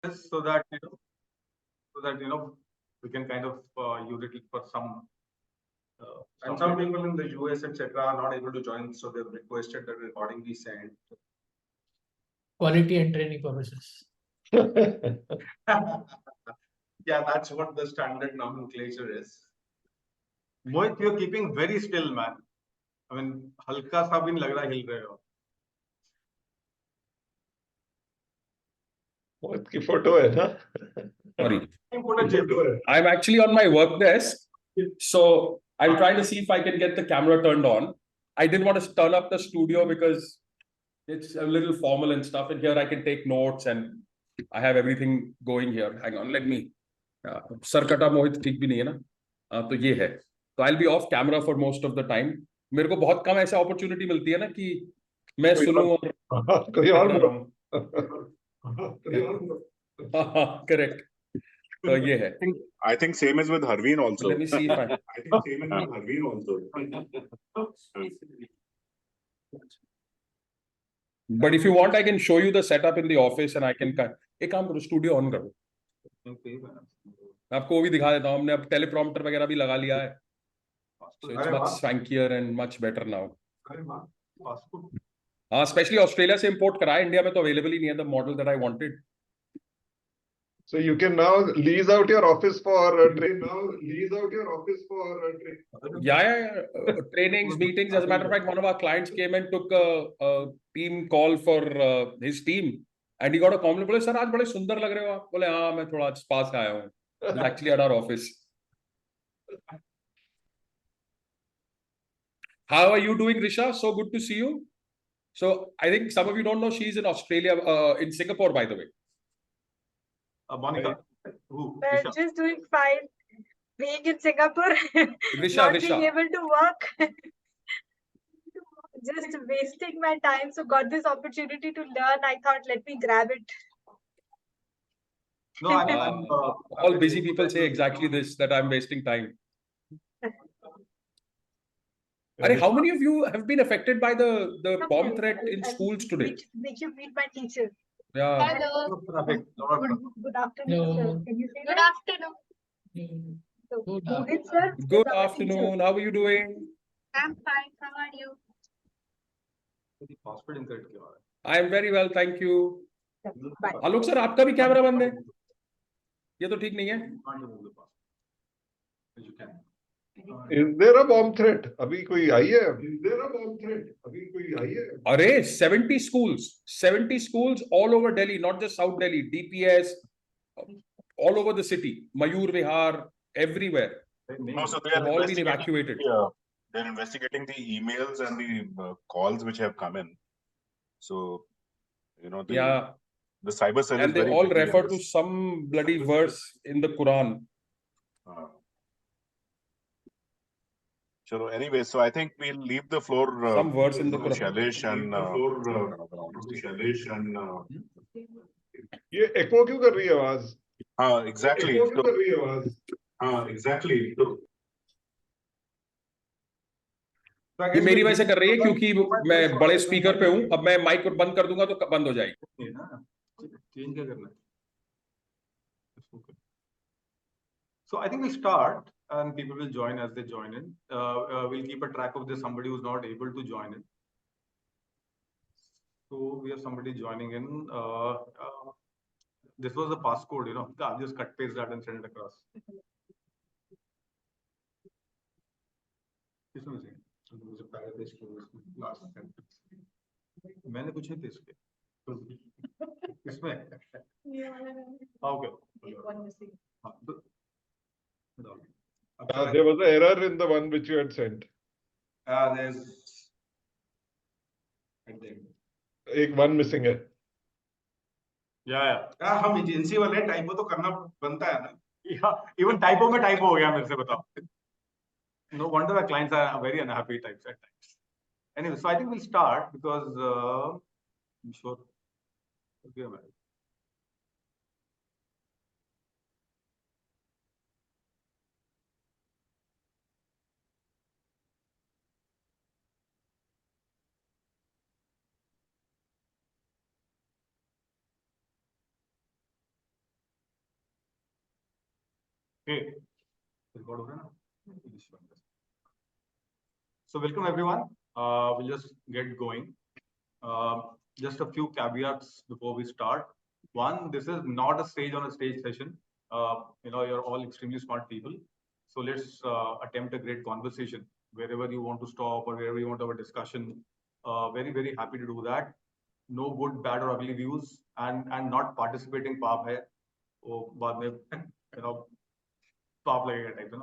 this so that we can kind of use it for some. And some people in the US, etc., are not able to join, so they've requested that recording be sent. Quality and training purposes. Yeah, that's what the standard nomenclature is. Mohit, you're keeping very still, man. I mean, halka sa bhi nahi lag raha hil rahe ho. Mohit ki photo hai na? Sorry. I'm actually on my work desk. So I'm trying to see if I can get the camera turned on. I didn't want to turn up the studio because it's a little formal and stuff. And here I can take notes and I have everything going here. Hang on, let me. Sarkata Mohit ठीक भी नहीं है ना? तो ये है. So I'll be off camera for most of the time. मेरे को बहुत कम ऐसा opportunity मिलती है ना कि मैं सुनूं और कोई और correct. So ये है. I think same is with Harveen also. Let me see if I think same is with Harveen also. But if you want, I can show you the setup in the office and I can एक काम करो studio on करो. मैं आपको वो भी दिखा देता हूँ. हमने अब टेलीप्रॉम्प्टर वगैरह भी लगा लिया है. So it's much swankier and much better now. Especially Australia से import करा है. India में तो available ही नहीं है the model that I wanted. So you can now lease out your office for training. Yeah. Trainings, meetings. As a matter of fact, one of our clients came and took a team call for his team, and he got a compliment. बोले sir आज बड़े सुंदर लग रहे हो आप. बोले हाँ मैं थोड़ा spa से आया हूँ. It's actually at our office. How are you doing, Risha? So good to see you. So I think some of you don't know she's in Australia, in Singapore, by the way. Monica. Well, just doing fine. Being in Singapore, Risha. being able to work, just wasting my time. So got this opportunity to learn. I thought, let me grab it. No, all busy people say exactly this, that I'm wasting time. How many of you have been affected by the bomb threat in schools today? Make you meet my teacher. Yeah. Hello. Good afternoon, sir. Can you say good afternoon? So, Mohit, sir. Good afternoon. How are you doing? I'm fine. How are you? I am very well, thank you. Bye. Alok sir, आपका भी camera बंद है? ये तो ठीक नहीं है? Is there a bomb threat? अभी कोई आई है? अरे 70 schools all over Delhi, not just South Delhi, DPS, all over the city, Mayur Vihar, everywhere. No, so they They've all been evacuated. They're investigating the emails and the calls which have come in. So, the cyber cell and is they very all busy refer in to this. some bloody verse in the Quran. So anyway, so I think we'll leave the floor Some verse in the Quran. Shailesh and ये echo क्यों कर रही है आवाज? exactly. ये मेरी वजह से कर रही है क्योंकि मैं बड़े स्पीकर पे हूं. अब मैं माइक बंद कर दूंगा तो बंद हो जाएगी. चेंज क्या करना है? So I think we start and people will join as they join in. We'll keep a track of this, somebody who's not able to join in. So we have somebody joining in. This was the passcode, I'll just cut paste that and send it across. मैंने कुछ नहीं थे इसके. इसमें okay. There was an error in the one which you had sent. There's एक one missing है. Yeah. हम agency वाले टाइपो तो करना बनता है ना. Even typo में typo हो गया मेरे से बताओ. No wonder our clients are very unhappy types at times. Anyway, so I think we'll start because I'm sure. Okay, man. Okay. So welcome everyone. We'll just get going. Just a few caveats before we start. One, this is not a stage on a stage session. You're all extremely smart people. So let's attempt a great conversation wherever you want to stop or wherever you want to have a discussion. Very, very happy to do that. No good, bad or ugly views and not participating paap hai. Oh, baad mein, paap lagega type,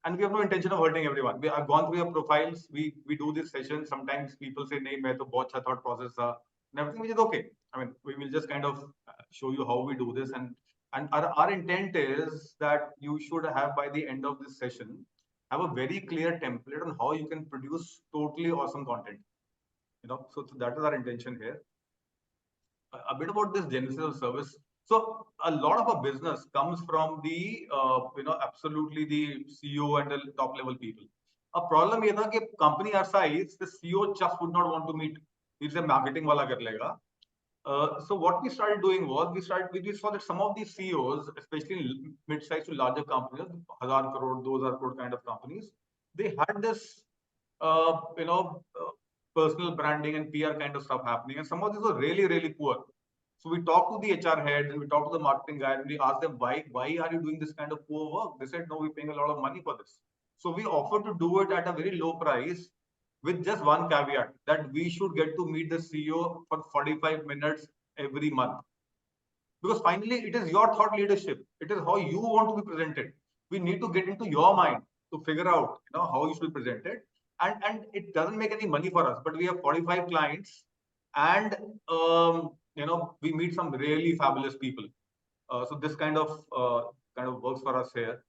And we have no intention of hurting everyone. We have gone through your profiles. We do this session. Sometimes people say, "Nahi, main to bahut acha thought process tha," and everything, which is okay. I mean, we will just kind of show you how we do this, and our intent is that you should have, by the end of this session, have a very clear template on how you can produce totally awesome content. So that is our intention here. A bit about this genesis of service. So a lot of our business comes from the, absolutely the CEO and the top level people. A problem is that company our size, the CEO just would not want to meet. He's a marketing wala kar lega. So what we started doing was we saw that some of these CEOs, especially in mid-sized to larger companies, 1,000 crore, 2,000 crore kind of companies, they had this, personal branding and PR kind of stuff happening. And some of these were really, really poor. So we talked to the HR head and we talked to the marketing guy and we asked them, why are you doing this kind of poor work? They said, no, we're paying a lot of money for this. So we offered to do it at a very low price with just one caveat, that we should get to meet the CEO for 45 minutes every month. Because finally, it is your thought leadership. It is how you want to be presented. We need to get into your mind to figure out, how you should be presented. And it doesn't make any money for us, but we have 45 clients and, we meet some really fabulous people. So this kind of works for us here.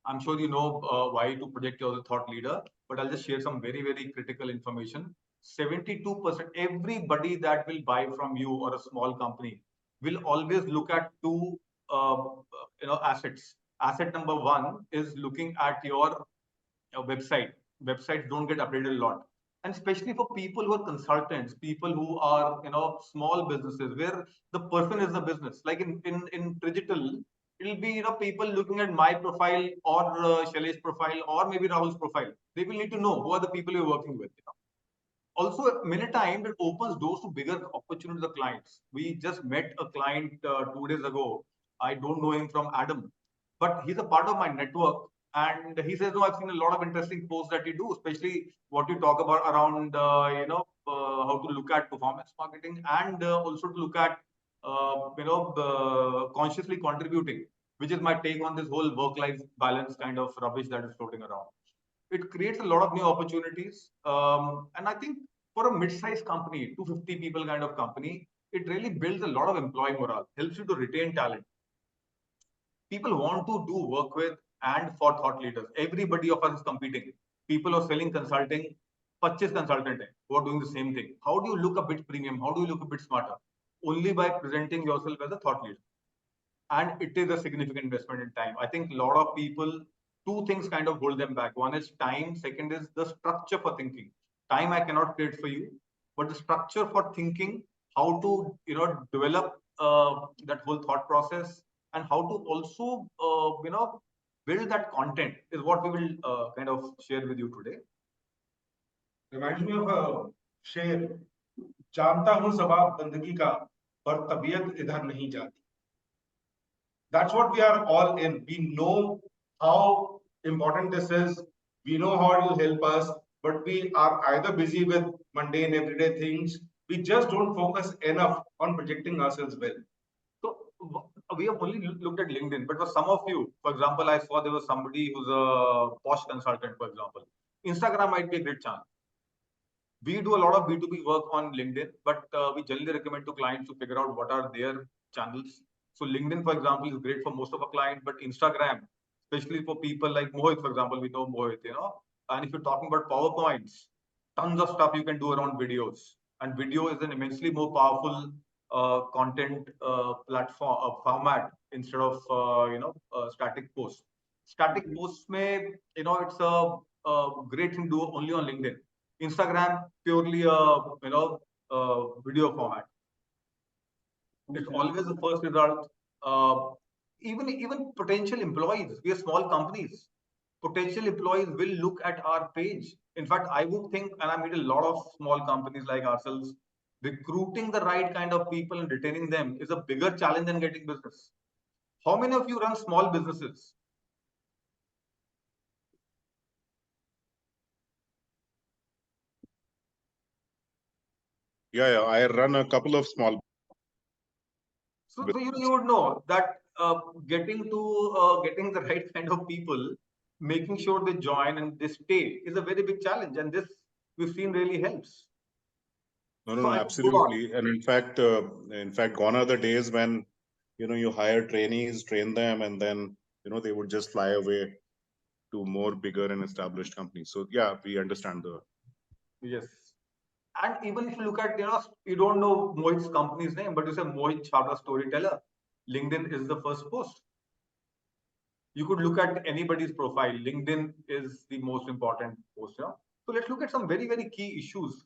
I'm sure you know why to project you as a thought leader, but I'll just share some very, very critical information. 72%, everybody that will buy from you or a small company will always look at two, assets. Asset number one is looking at your website. Websites don't get updated a lot. And especially for people who are consultants, people who are, small businesses where the person is the business. Like in Trigital, it'll be, people looking at my profile or Shailesh's profile or maybe Rahul's profile. They will need to know who are the people you're working with. Also, many times it opens doors to bigger opportunities to the clients. We just met a client 2 days ago. I don't know him from Adam, but he's a part of my network. And he says, no, I've seen a lot of interesting posts that you do, especially what you talk about around, how to look at performance marketing and also to look at, consciously contributing, which is my take on this whole work-life balance kind of rubbish that is floating around. It creates a lot of new opportunities. And I think for a mid-sized company, 250 people kind of company, it really builds a lot of employee morale, helps you to retain talent. People want to do work with and for thought leaders. Everybody of us is competing. People are selling consulting, purchase consultant who are doing the same thing. How do you look a bit premium? How do you look a bit smarter? Only by presenting yourself as a thought leader. And it is a significant investment in time. I think a lot of people, two things kind of hold them back. One is time. Second is the structure for thinking. Time I cannot create for you, but the structure for thinking, how to, develop that whole thought process and how to also, build that content is what we will kind of share with you today. Reminds me of a शेर, जानता हूं सबब बंदगी का पर तबीयत इधर नहीं जाती. That's what we are all in. We know how important this is. We know how it will help us, but we are either busy with mundane everyday things. We just don't focus enough on projecting ourselves well. So we have only looked at LinkedIn, but for some of you, for example, I saw there was somebody who's a posh consultant, for example. Instagram might be a great chance. We do a lot of B2B work on LinkedIn, but we generally recommend to clients to figure out what are their channels. So LinkedIn, for example, is great for most of our clients, but Instagram, especially for people like Mohit, for example, we know Mohit, and if you're talking about PowerPoints, tons of stuff you can do around videos. And video is an immensely more powerful content platform format instead of static posts. Static posts may it's a great thing to do only on LinkedIn. Instagram purely video format. It's always the first result. even potential employees, we are small companies. Potential employees will look at our page. In fact, I would think, and I meet a lot of small companies like ourselves, recruiting the right kind of people and retaining them is a bigger challenge than getting business. How many of you run small businesses? Yeah, I run a couple of small. So you would know that getting the right kind of people, making sure they join and they stay is a very big challenge, and this we've seen really helps. No, absolutely. And in fact, gone are the days when you hire trainees, train them, and then they would just fly away to more bigger and established companies. So yeah, we understand the. Yes. And even if you look at, you don't know Mohit's company's name, but you say Mohit Chhabra Storyteller, LinkedIn is the first post. You could look at anybody's profile. LinkedIn is the most important post. So let's look at some very, very key issues.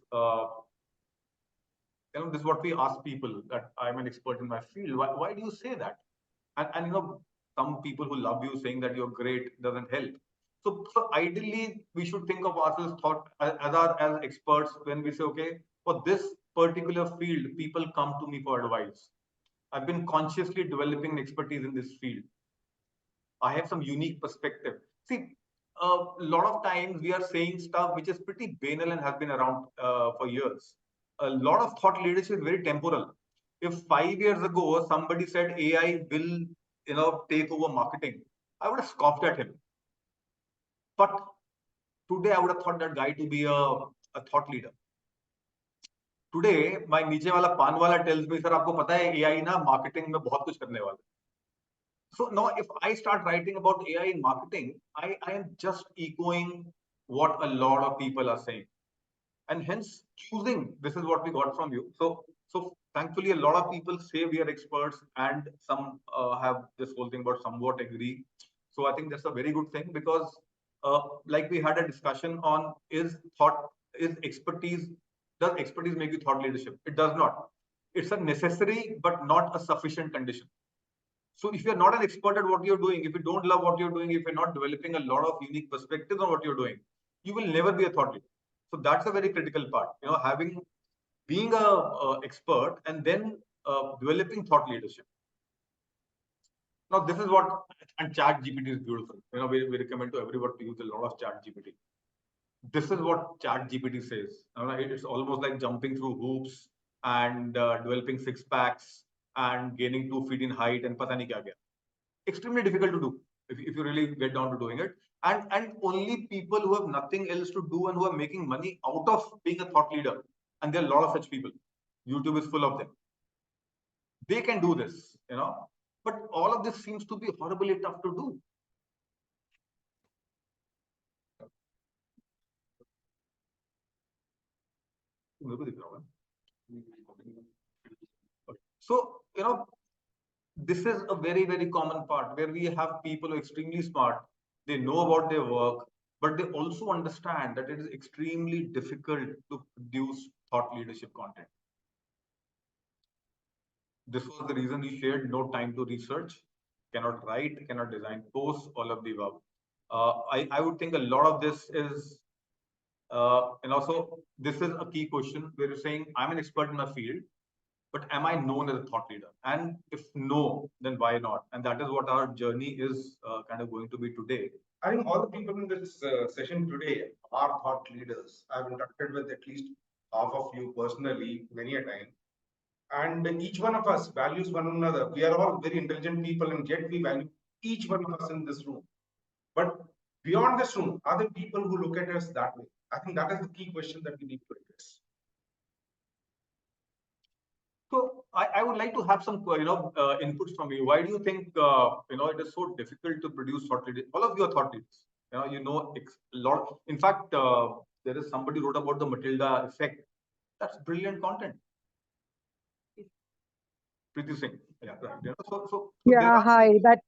This is what we ask people, that I'm an expert in my field. Why do you say that? And some people who love you saying that you're great doesn't help. So ideally, we should think of ourselves as experts when we say, okay, for this particular field, people come to me for advice. I've been consciously developing expertise in this field. I have some unique perspective. See, a lot of times we are saying stuff which is pretty banal and has been around for years. A lot of thought leadership is very temporal. If 5 years ago somebody said AI will, take over marketing, I would have scoffed at him. But today I would have thought that guy to be a thought leader. Today, my नीचे वाला पान वाला tells me, sir, आपको पता है AI ना marketing में बहुत कुछ करने वाला है. So now if I start writing about AI in marketing, I am just echoing what a lot of people are saying. And hence choosing, this is what we got from you. So thankfully, a lot of people say we are experts, and some have this whole thing about somewhat agree. So I think that's a very good thing, because like we had a discussion on, does expertise make you thought leadership? It does not. It's a necessary but not a sufficient condition. So if you're not an expert at what you're doing, if you don't love what you're doing, if you're not developing a lot of unique perspectives on what you're doing, you will never be a thought leader. So that's a very critical part, being a expert and then developing thought leadership. Now, this is what, and Chat GPT is beautiful. We recommend to everyone to use a lot of Chat GPT. This is what Chat GPT says. It's almost like jumping through hoops and developing six packs and gaining 2 feet in height and pata nahi kya kya. Extremely difficult to do if you really get down to doing it. And only people who have nothing else to do and who are making money out of being a thought leader, and there are a lot of such people. YouTube is full of them. They can do this, but all of this seems to be horribly tough to do. So, this is a very, very common part where we have people who are extremely smart. They know about their work, but they also understand that it is extremely difficult to produce thought leadership content. This was the reason we shared no time to research, cannot write, cannot design posts, all of the above. I would think a lot of this is, and also this is a key question where you're saying, I'm an expert in my field, but am I known as a thought leader? And if no, then why not? And that is what our journey is kind of going to be today. I think all the people in this session today are thought leaders. I've interacted with at least half of you personally many a time. And each one of us values one another. We are all very intelligent people, and yet we value each one of us in this room. But beyond this room, are there people who look at us that way? I think that is the key question that we need to address. So I would like to have some, inputs from you. Why do you think, it is so difficult to produce thought leaders? All of you are thought leaders. A lot. In fact, there is somebody wrote about the Matilda effect. That's brilliant content. Preeti Singh. Yeah, right. Hi, that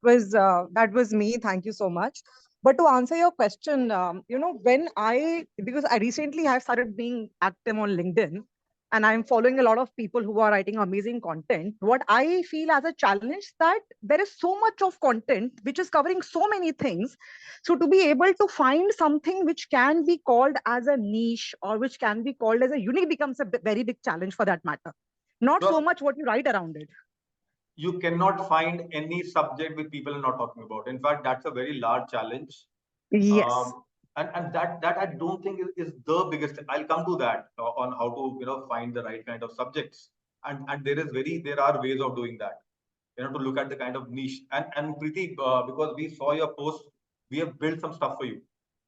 was me. Thank you so much. But to answer your question, because I recently have started being active on LinkedIn, and I'm following a lot of people who are writing amazing content. What I feel as a challenge that there is so much of content which is covering so many things. So to be able to find something which can be called as a niche or which can be called as a unique becomes a very big challenge for that matter. Not so much what you write around it. You cannot find any subject which people are not talking about. In fact, that's a very large challenge. Yes. And that I don't think is the biggest. I'll come to that on how to find the right kind of subjects. And there are ways of doing that. To look at the kind of niche. And Preeti, because we saw your post, we have built some stuff for you.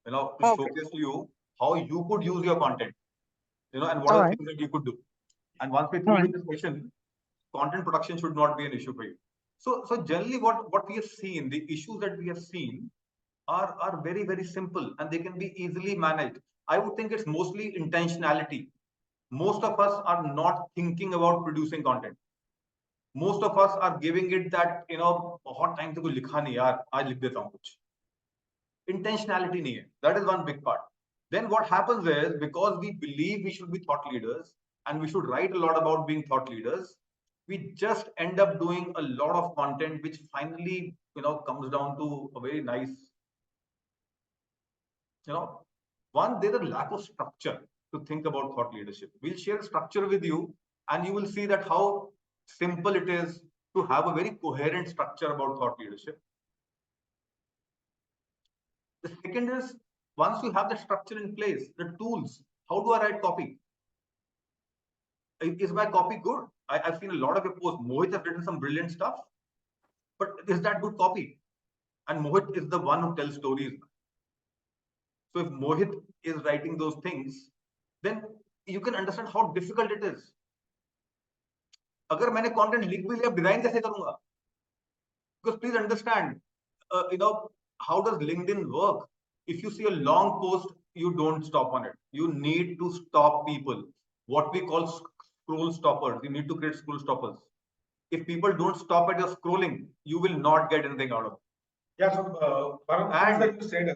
To showcase to you how you could use your content. And what are the things that you could do. And once we through with this question, content production should not be an issue for you. So generally what we have seen, the issues that we have seen are very, very simple and they can be easily managed. I would think it's mostly intentionality. Most of us are not thinking about producing content. Most of us are giving it that, बहुत time से कुछ लिखा नहीं यार, आज लिख देता हूँ कुछ. Intentionality नहीं है. That is one big part. Then what happens is, because we believe we should be thought leaders and we should write a lot about being thought leaders, we just end up doing a lot of content which finally, comes down to a very nice, one, there's a lack of structure to think about thought leadership. We'll share structure with you and you will see that how simple it is to have a very coherent structure about thought leadership. The second is, once you have the structure in place, the tools, how do I write copy? Is my copy good? I've seen a lot of your posts. Mohit has written some brilliant stuff, but is that good copy? And Mohit is the one who tells stories. So if Mohit is writing those things, then you can understand how difficult it is. अगर मैंने content लिख भी लिया, design कैसे करूँगा? Because please understand, how does LinkedIn work? If you see a long post, you don't stop on it. You need to stop people. What we call scroll stoppers. You need to create scroll stoppers. If people don't stop at your scrolling, you will not get anything out of it. Yeah, so Bharat, like you said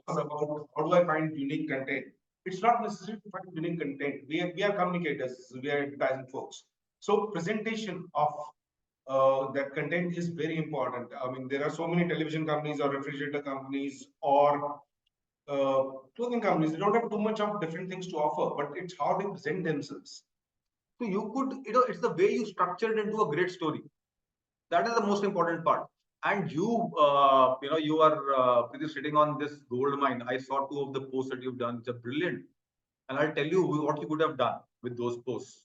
about how do I find unique content? It's not necessary to find unique content. We are communicators, we are advertising folks. So presentation of that content is very important. I mean, there are so many television companies or refrigerator companies or clothing companies. They don't have too much of different things to offer, but it's how they present themselves. So you could, it's the way you structure it into a great story. That is the most important part. And you are sitting on this gold mine. I saw 2 of the posts that you've done, which are brilliant. And I'll tell you what you could have done with those posts.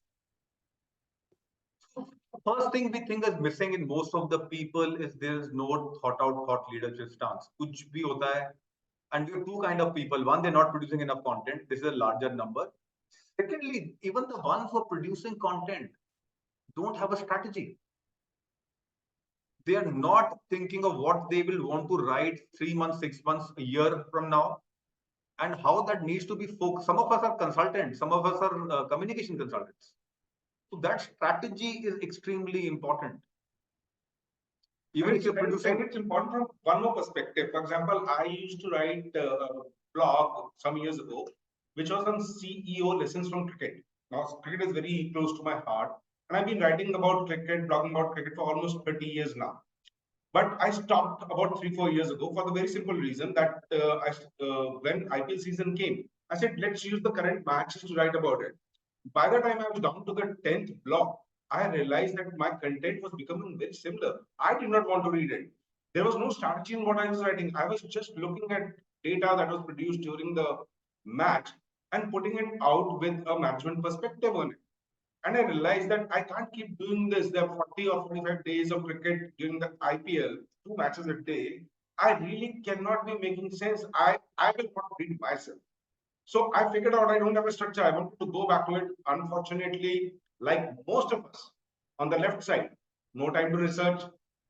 First thing we think is missing in most of the people is there is no thought out thought leadership stance. Kuch bhi hota hai. And we have 2 kind of people. One, they're not producing enough content. This is a larger number. Secondly, even the ones who are producing content don't have a strategy. They are not thinking of what they will want to write 3 months, 6 months, a year from now, and how that needs to be focused. Some of us are consultants, some of us are communication consultants. So that strategy is extremely important. Even if you're producing, it's important from one more perspective. For example, I used to write a blog some years ago, which was on CEO lessons from cricket. Now, cricket is very close to my heart. And I've been writing about cricket, blogging about cricket for almost 30 years now. But I stopped about 3-4 years ago for the very simple reason that when IPL season came, I said, let's use the current matches to write about it. By the time I was down to the 10th block, I realized that my content was becoming very similar. I did not want to read it. There was no strategy in what I was writing. I was just looking at data that was produced during the match and putting it out with a management perspective on it. And I realized that I can't keep doing this. There are 40 or 45 days of cricket during the IPL, 2 matches a day. I really cannot be making sense. I will not read myself. So I figured out I don't have a structure. I wanted to go back to it. Unfortunately, like most of us on the left side, no time to research,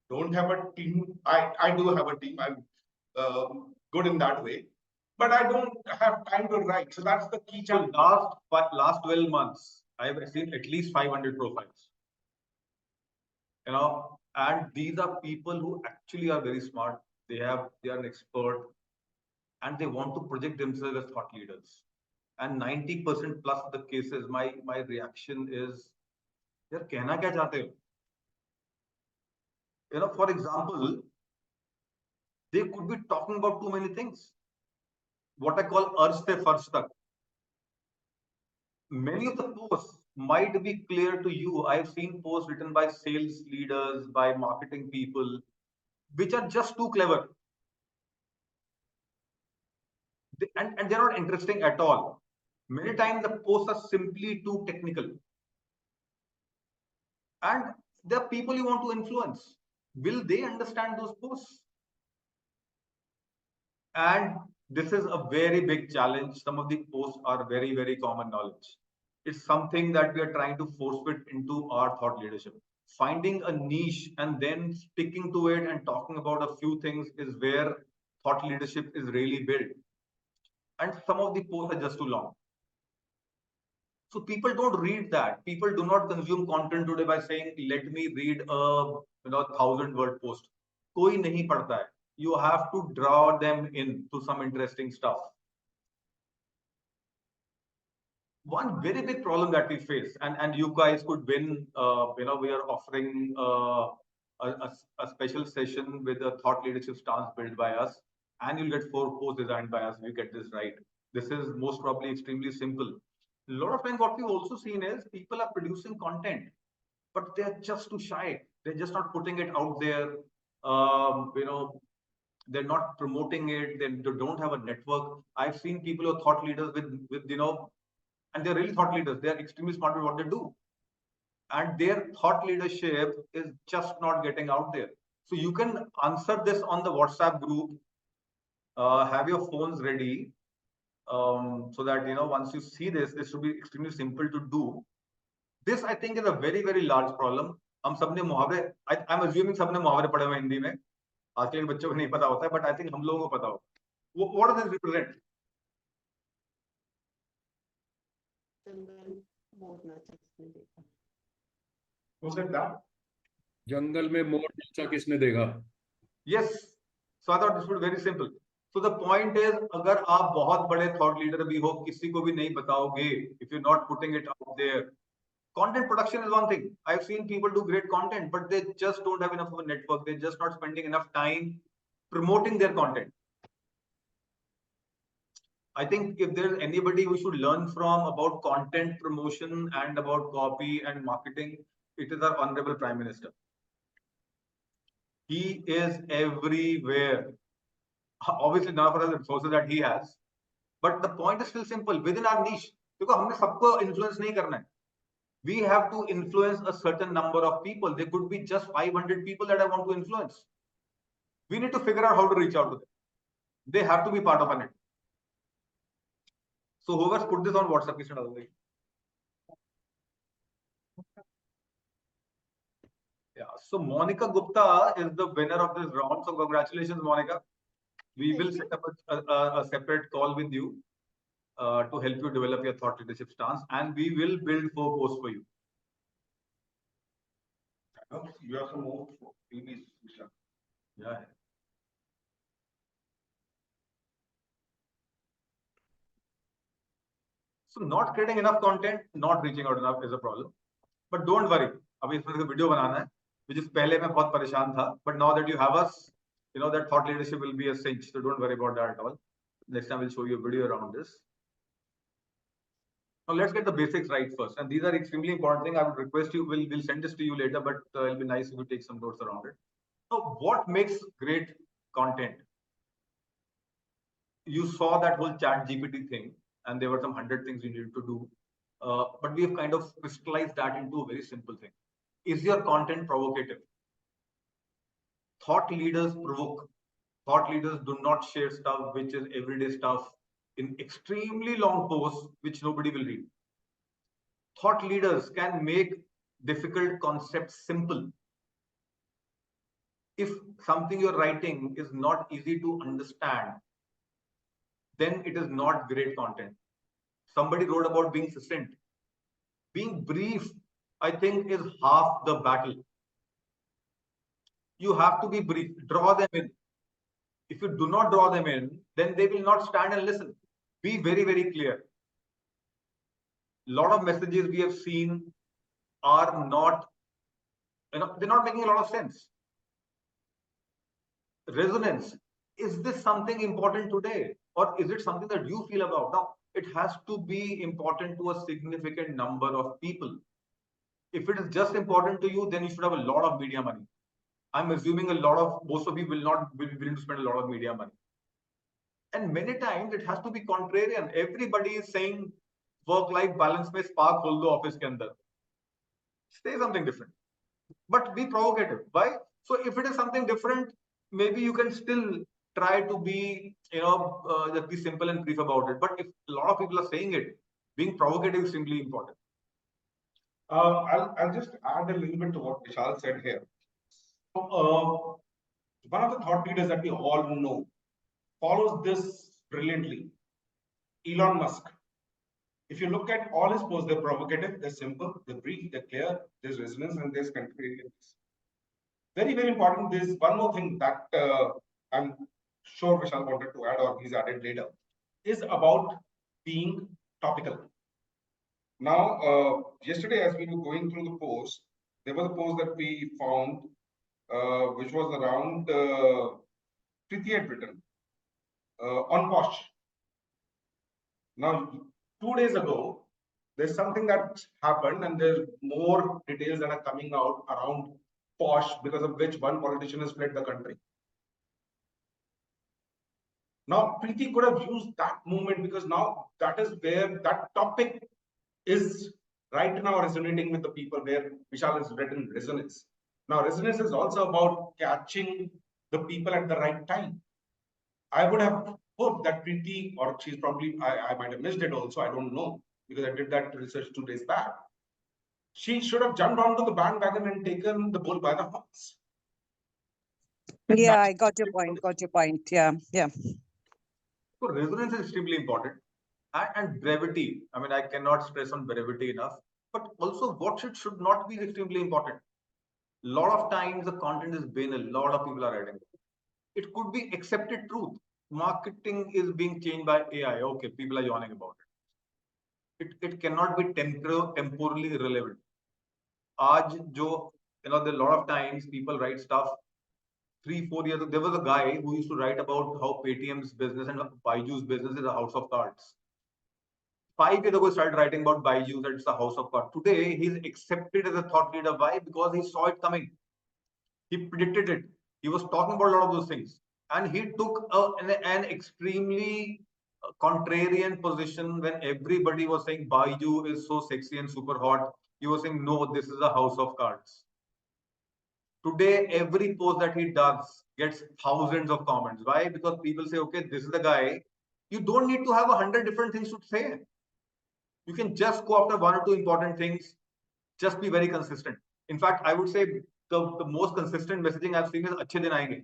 don't have a team. I do have a team. I'm good in that way. But I don't have time to write. So that's the key challenge. Last 12 months, I've seen at least 500 profiles. And these are people who actually are very smart. They are an expert and they want to project themselves as thought leaders. and 90% plus of the cases, my reaction is, yaar, कहना क्या चाहते हो? You know, for example, they could be talking about too many things. What I call arj se farsh tak. Many of the posts might be clear to you. I've seen posts written by sales leaders, by marketing people, which are just too clever. And they're not interesting at all. Many times the posts are simply too technical. And there are people you want to influence. Will they understand those posts? And this is a very big challenge. Some of the posts are very, very common knowledge. It's something that we are trying to force fit into our thought leadership. Finding a niche and then sticking to it and talking about a few things is where thought leadership is really built. And some of the posts are just too long. So people don't read that. People do not consume content today by saying, let me read a 1,000-word post. Koi nahi padhta hai. You have to draw them in to some interesting stuff. One very big problem that we face, and you guys could win, we are offering a special session with a thought leadership stance built by us, and you'll get 4 posts designed by us if you get this right. This is most probably extremely simple. A lot of times what we've also seen is people are producing content, but they're just too shy. They're just not putting it out there. They're not promoting it. They don't have a network. I've seen people who are thought leaders with and they're really thought leaders. They're extremely smart with what they do. And their thought leadership is just not getting out there. So you can answer this on the WhatsApp group. Have your phones ready. So that, once you see this should be extremely simple to do. This, I think, is a very, very large problem. I'm assuming सबने मुहावरे पढ़े हुए हिंदी में. आजकल के बच्चों को नहीं पता होता है, but I think हम लोगों को पता हो. What does this represent? Who said that? जंगल में मोर नाचा किसने देखा? Yes. So I thought this would be very simple. So the point is, अगर आप बहुत बड़े thought leader भी हो, किसी को भी नहीं बताओगे, if you're not putting it out there. Content production is one thing. I've seen people do great content, but they just don't have enough of a network. They're just not spending enough time promoting their content. I think if there's anybody we should learn from about content promotion and about copy and marketing, it is our Honorable Prime Minister. He is everywhere. Obviously, none of us have the resources that he has. But the point is still simple. Within our niche, because हमने सबको influence नहीं करना है. We have to influence a certain number of people. There could be just 500 people that I want to influence. We need to figure out how to reach out to them. They have to be part of our network. So whoever's put this on WhatsApp, please don't worry. Yeah. So Monica Gupta is the winner of this round. So congratulations, Monica. We will set up a separate call with you to help you develop your thought leadership stance, and we will build 4 posts for you. You have some more freebies. Yeah. So not creating enough content, not reaching out enough is a problem. But don't worry. अभी इसमें से video बनाना है, which is पहले मैं बहुत परेशान था. But now that you have us, that thought leadership will be a cinch. So don't worry about that at all. Next time we'll show you a video around this. Now let's get the basics right first. And these are extremely important things. I would request you, we'll send this to you later, but it'll be nice if you take some notes around it. So what makes great content? You saw that whole chat GPT thing, and there were some 100 things you needed to do. But we have kind of crystallized that into a very simple thing. Is your content provocative? Thought leaders provoke. Thought leaders do not share stuff which is everyday stuff in extremely long posts which nobody will read. Thought leaders can make difficult concepts simple. If something you're writing is not easy to understand, then it is not great content. Somebody wrote about being succinct. Being brief, I think, is half the battle. You have to be brief. Draw them in. If you do not draw them in, then they will not stand and listen. Be very, very clear. lot of messages we have seen are not, they're not making a lot of sense. Resonance. Is this something important today? Or is it something that you feel about? Now, it has to be important to a significant number of people. If it is just important to you, then you should have a lot of media money. I'm assuming most of you will not be willing to spend a lot of media money. And many times it has to be contrarian. Everybody is saying work-life balance mein spark khol do office ke andar. Say something different, but be provocative. Why? So if it is something different, maybe you can still try to be, just be simple and brief about it. But if a lot of people are saying it, being provocative is simply important. I'll just add a little bit to what Vishal said here. So, one of the thought leaders that we all know follows this brilliantly, Elon Musk. If you look at all his posts, they're provocative, they're simple, they're brief, they're clear, there's resonance, and there's contrarianness. Very, very important. There's one more thing that I'm sure Vishal wanted to add, or he's added later, is about being topical. Now, yesterday, as we were going through the post, there was a post that we found, which was around Preeti had written on Posh. Now, 2 days ago, there's something that happened, and there's more details that are coming out around Posh, because of which one politician has fled the country. Now, Preeti could have used that moment, because now that is where that topic is right now resonating with the people, where Vishal has written resonance. Now, resonance is also about catching the people at the right time. I would have hoped that Preeti, or she's probably, I might have missed it also, I don't know, because I did that research 2 days back. She should have jumped onto the bandwagon and taken the bull by the horns. Yeah, I got your point. Yeah. So resonance is extremely important, and brevity. I mean, I cannot stress on brevity enough. But also, what should not be extremely important. A lot of times, the content is been, a lot of people are writing. It could be accepted truth. Marketing is being changed by AI. Okay, people are yawning about it. It cannot be temporally relevant. There are a lot of times people write stuff 3-4 years ago. There was a guy who used to write about how Paytm's business and Byju's business is a house of cards. 5 years ago, he started writing about Byju, that it's a house of cards. Today, he's accepted as a thought leader. Why? Because he saw it coming. He predicted it. He was talking about a lot of those things. And he took an extremely contrarian position when everybody was saying Byju is so sexy and super hot. He was saying, no, this is a house of cards. Today, every post that he does gets thousands of comments. Why? Because people say, okay, this is the guy. You don't need to have 100 different things to say. You can just go after 1 or 2 important things. Just be very consistent. In fact, I would say the most consistent messaging I've seen is अच्छे दिन आएंगे.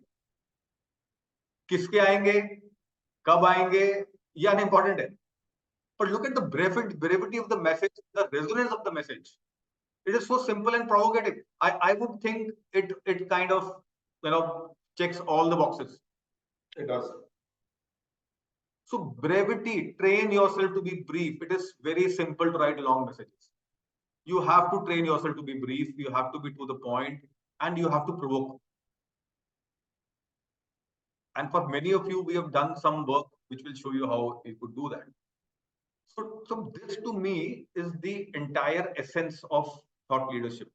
किसके आएंगे? कब आएंगे? ये unimportant है. But look at the brevity of the message, the resonance of the message. It is so simple and provocative. I would think it kind of checks all the boxes. It does. So brevity, train yourself to be brief. It is very simple to write long messages. You have to train yourself to be brief. You have to be to the point, and you have to provoke. And for many of you, we have done some work which will show you how you could do that. So this to me is the entire essence of thought leadership.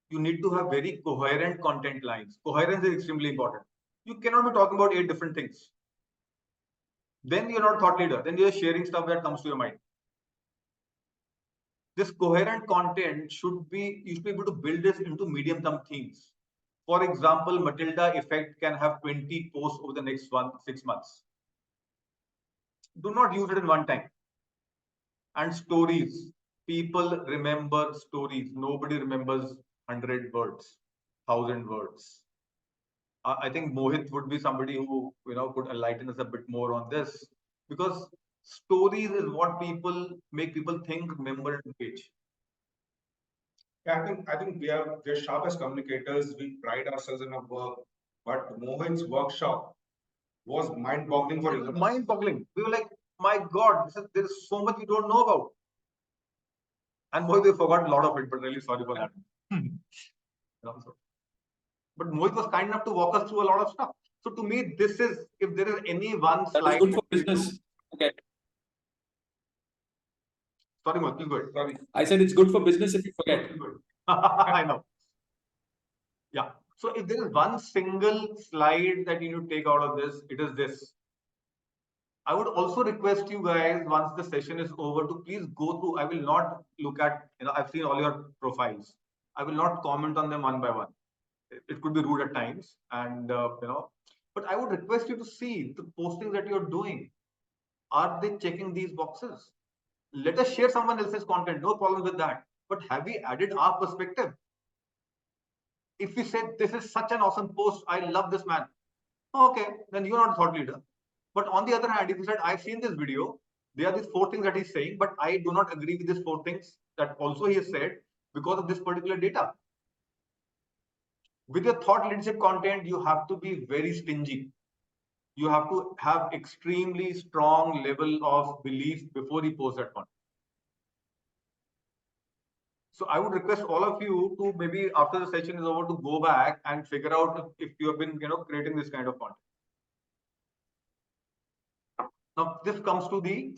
You need to have very coherent content lines. Coherence is extremely important. You cannot be talking about 8 different things. Then you're not thought leader. Then you're sharing stuff that comes to your mind. This coherent content you should be able to build this into medium-term themes. For example, Matilda effect can have 20 posts over the next 6 months. Do not use it in one time. And stories. People remember stories. Nobody remembers 100 words, 1,000 words. I think Mohit would be somebody who could enlighten us a bit more on this, because stories is what make people think, remember, and engage. Yeah, I think we're sharp as communicators. We pride ourselves in our work, but Mohit's workshop was mind-boggling for you. Mind-boggling. We were like, my God, there is so much you don't know about. And Mohit, we forgot a lot of it, but really sorry for that. But Mohit was kind enough to walk us through a lot of stuff. So to me, this is, if there is any one That slide. is good for business. Okay. Sorry, Mohit, please go ahead. Sorry. I said it's good for business if you forget. I know. Yeah. So if there is one single slide that you need to take out of this, it is this. I would also request you guys, once the session is over, to please go through. I will not look at, I've seen all your profiles. I will not comment on them one by one. It could be rude at times, and but I would request you to see the postings that you're doing. Are they checking these boxes? Let us share someone else's content, no problem with that. But have we added our perspective? If we said this is such an awesome post, I love this man. Okay, then you're not a thought leader. But on the other hand, if you said, I've seen this video, there are these 4 things that he's saying, but I do not agree with these 4 things that also he has said because of this particular data. With your thought leadership content, you have to be very stingy. You have to have extremely strong level of belief before you post that content. So I would request all of you to maybe after the session is over to go back and figure out if you have been, creating this kind of content. Now this comes to the,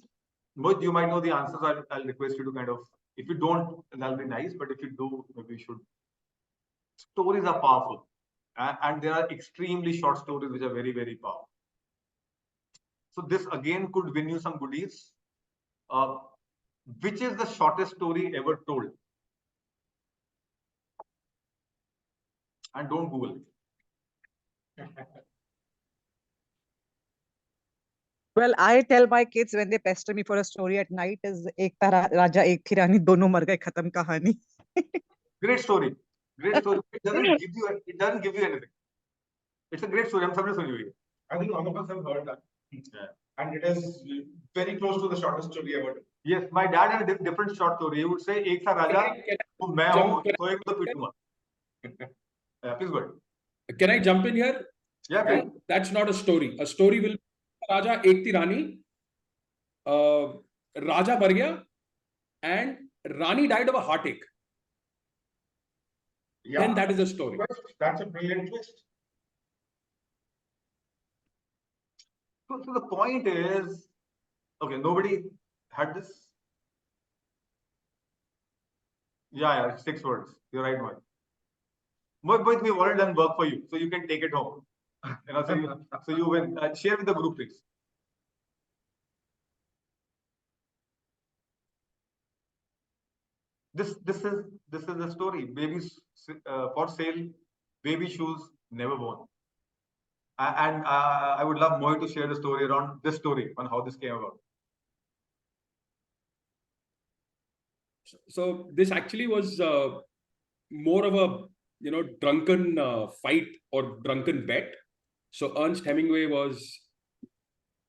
Mohit, you might know the answers. I'll request you to kind of, if you don't, that'll be nice. But if you do, maybe you should. Stories are powerful, and there are extremely short stories which are very, very powerful. So this again could win you some goodies. Which is the shortest story ever told? And don't Google it. Well, I tell my kids when they pester me for a story at night is Ek tha Raja, Ek thi Rani, dono mar gaye, khatam kahani. Great story. Great story. It doesn't give you anything. It's a great story. I'm sorry. I think all of us have heard that. Yeah. And it is very close to the shortest story ever. Yes, my dad had a different short story. He would say, Ek tha Raja, main hu, soye to pituma. Yeah, please go ahead. Can I jump in here? Yeah, please. That's not a story. A story will be Raja, Ek thi Rani, Raja mar gaya, and Rani died of a heartache. Yeah. Then that is a story. That's a brilliant twist. So the point is, okay, nobody had this. Yeah, 6 words. You're right, Mohit. Mohit, we've already done work for you, so you can take it home. So you win. Share with the group, please. This is the story. Babies for sale, baby shoes never worn. And I would love Mohit to share the story around this story on how this came about. So this actually was more of a drunken fight or drunken bet. So Ernst Hemingway was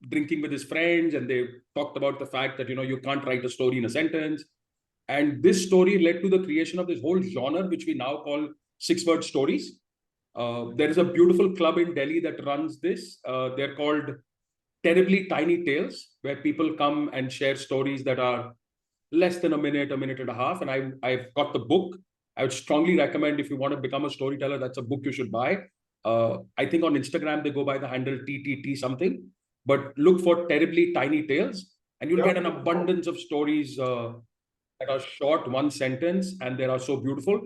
drinking with his friends, and they talked about the fact that you can't write a story in a sentence. And this story led to the creation of this whole genre, which we now call 6-word stories. There is a beautiful club in Delhi that runs this. They're called Terribly Tiny Tales, where people come and share stories that are less than a minute and a half. And I've got the book. I would strongly recommend, if you want to become a storyteller, that's a book you should buy. I think on Instagram, they go by the handle TTT something. But look for Terribly Tiny Tales, and you'll get an abundance of stories that are short, 1 sentence, and they are so beautiful.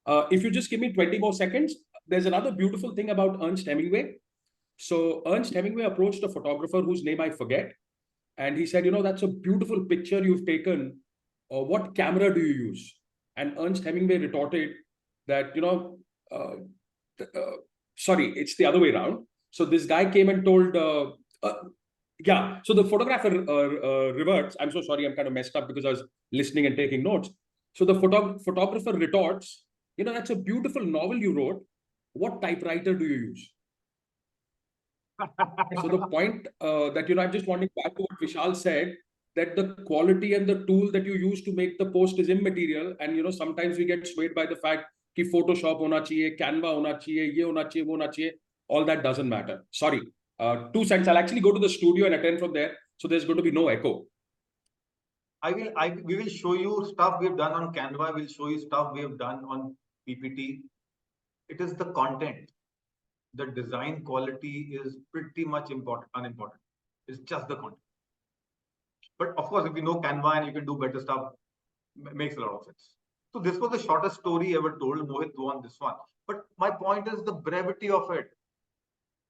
If you just give me 20 more seconds, there's another beautiful thing about Ernst Hemingway. So Ernst Hemingway approached a photographer whose name I forget. And he said, that's a beautiful picture you've taken. What camera do you use? And Ernst Hemingway retorted that, sorry, it's the other way around. So this guy came and told, yeah. So the photographer reverts. I'm so sorry, I'm kind of messed up because I was listening and taking notes. So the photographer retorts, that's a beautiful novel you wrote. What typewriter do you use? So the point that, I'm just wanting back to what Vishal said, that the quality and the tool that you use to make the post is immaterial. And, sometimes we get swayed by the fact that Photoshop hona chahiye, Canva hona chahiye, ye hona chahiye, wo hona chahiye. All that doesn't matter. Sorry. 2 cents. I'll actually go to the studio and attend from there. So there's going to be no echo. We will show you stuff we've done on Canva. We'll show you stuff we have done on PPT. It is the content. The design quality is pretty much unimportant. It's just the content. But of course, if you know Canva and you can do better stuff, makes a lot of sense. So this was the shortest story ever told. Mohit won this one. But my point is the brevity of it.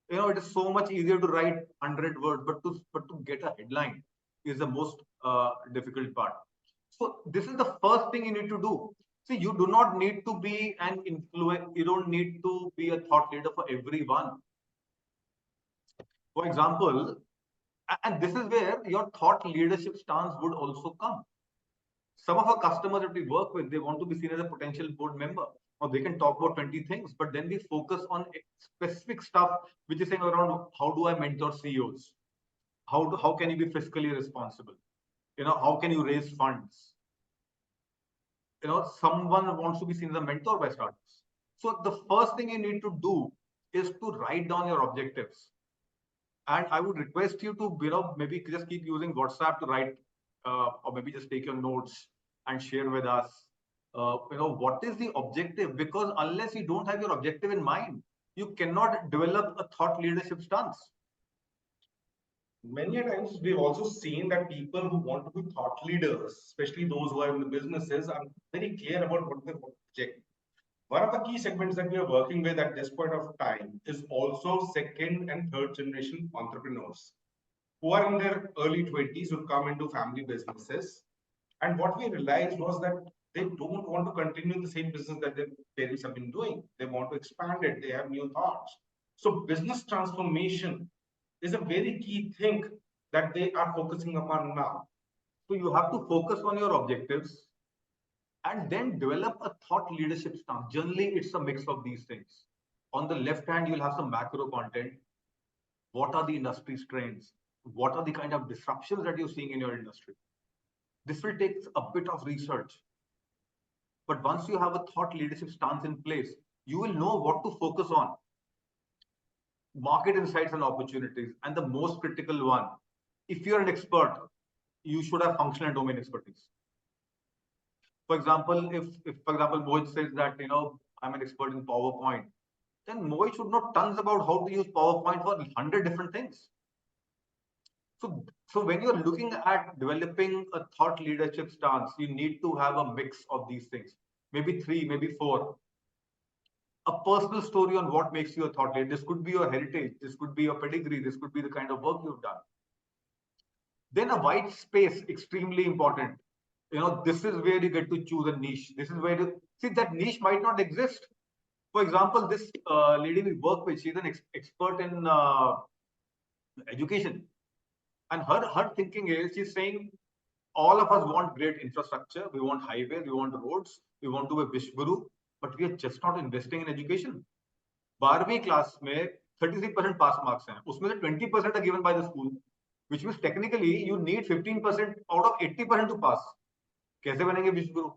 You know, it is so much easier to write 100 words, but to get a headline is the most difficult part. So this is the first thing you need to do. See, you do not need to be an influencer. You don't need to be a thought leader for everyone. For example, and this is where your thought leadership stance would also come. Some of our customers that we work with, they want to be seen as a potential board member, or they can talk about 20 things, but then we focus on specific stuff, which is saying around how do I mentor CEOs? How can you be fiscally responsible? You know, how can you raise funds? You know, someone wants to be seen as a mentor by startups. So the first thing you need to do is to write down your objectives. And I would request you to, you know, maybe just keep using WhatsApp to write, or maybe just take your notes and share with us, you know, what is the objective? Because unless you don't have your objective in mind, you cannot develop a thought leadership stance. Many times we've also seen that people who want to be thought leaders, especially those who are in the businesses, are very clear about what they want to project. One of the key segments that we are working with at this point of time is also second and third generation entrepreneurs who are in their early 20s, who come into family businesses. And what we realized was that they don't want to continue the same business that their parents have been doing. They want to expand it. They have new thoughts. So business transformation is a very key thing that they are focusing upon now. So you have to focus on your objectives and then develop a thought leadership stance. Generally, it's a mix of these things. On the left hand, you'll have some macro content. What are the industry trends? What are the kind of disruptions that you're seeing in your industry? This will take a bit of research. But once you have a thought leadership stance in place, you will know what to focus on. Market insights and opportunities. And the most critical one, if you're an expert, you should have functional and domain expertise. For example, if for example, Mohit says that, you know, I'm an expert in PowerPoint, then Mohit should know tons about how to use PowerPoint for 100 different things. So when you're looking at developing a thought leadership stance, you need to have a mix of these things, maybe 3, maybe 4. A personal story on what makes you a thought leader. This could be your heritage. This could be your pedigree. This could be the kind of work you've done. Then a white space, extremely important. You know, this is where you get to choose a niche. This is where you see that niche might not exist. For example, this lady we work with, she's an expert in education. And her thinking is, she's saying, all of us want great infrastructure. We want highways, we want roads, we want to be Vishguru, but we are just not investing in education. 12वीं class में 33% pass marks हैं. उसमें से 20% are given by the school, which means technically you need 15% out of 80% to pass. कैसे बनेंगे Vishguru?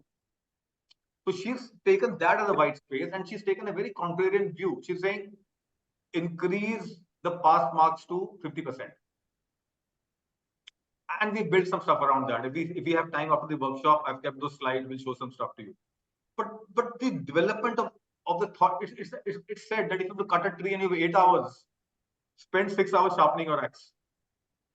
So she's taken that as a white space, and she's taken a very contrarian view. She's saying, increase the pass marks to 50%. And we built some stuff around that. If we have time after the workshop, I've kept those slides, we'll show some stuff to you. But the development of the thought, it's said that if you have to cut a tree and you have 8 hours, spend 6 hours sharpening your axe.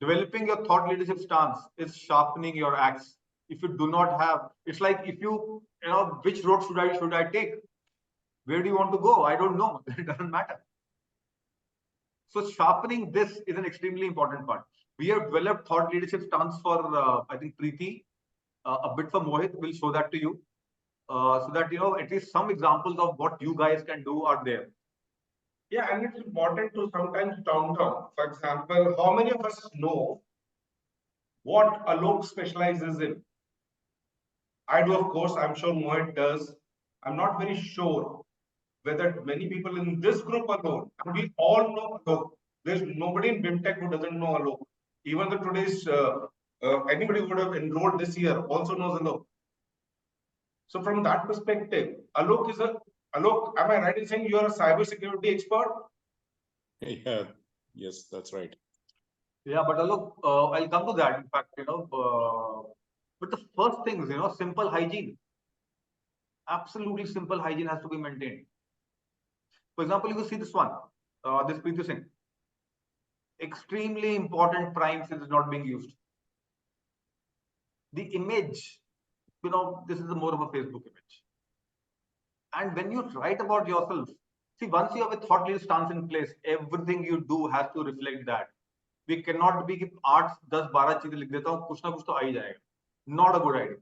Developing your thought leadership stance is sharpening your axe. If you do not have, it's like if you know, which road should I take? Where do you want to go? I don't know. It doesn't matter. So sharpening this is an extremely important part. We have developed thought leadership stance for, I think, Preeti, a bit for Mohit. We'll show that to you. So that, you know, at least some examples of what you guys can do are there. Yeah, and it's important to sometimes count down. For example, how many of us know what Alok specializes in? I do, of course. I'm sure Mohit does. I'm not very sure whether many people in this group alone, and we all know Alok. There's nobody in BIMTECH who doesn't know Alok. Even the today's anybody who would have enrolled this year also knows Alok. So from that perspective, Alok, am I right in saying you are a cybersecurity expert? Yeah, yes, that's right. Yeah, but look, I'll come to that. In fact, but the first things, simple hygiene. Absolutely simple hygiene has to be maintained. For example, you will see this one, this Preeti Singh. Extremely important primes is not being used. The image, this is more of a Facebook image. And when you write about yourself, see, once you have a thought leader stance in place, everything you do has to reflect that. We cannot be कि 8-10-12 चीजें लिख देता हूँ, कुछ ना कुछ तो आ ही जाएगा. Not a good idea.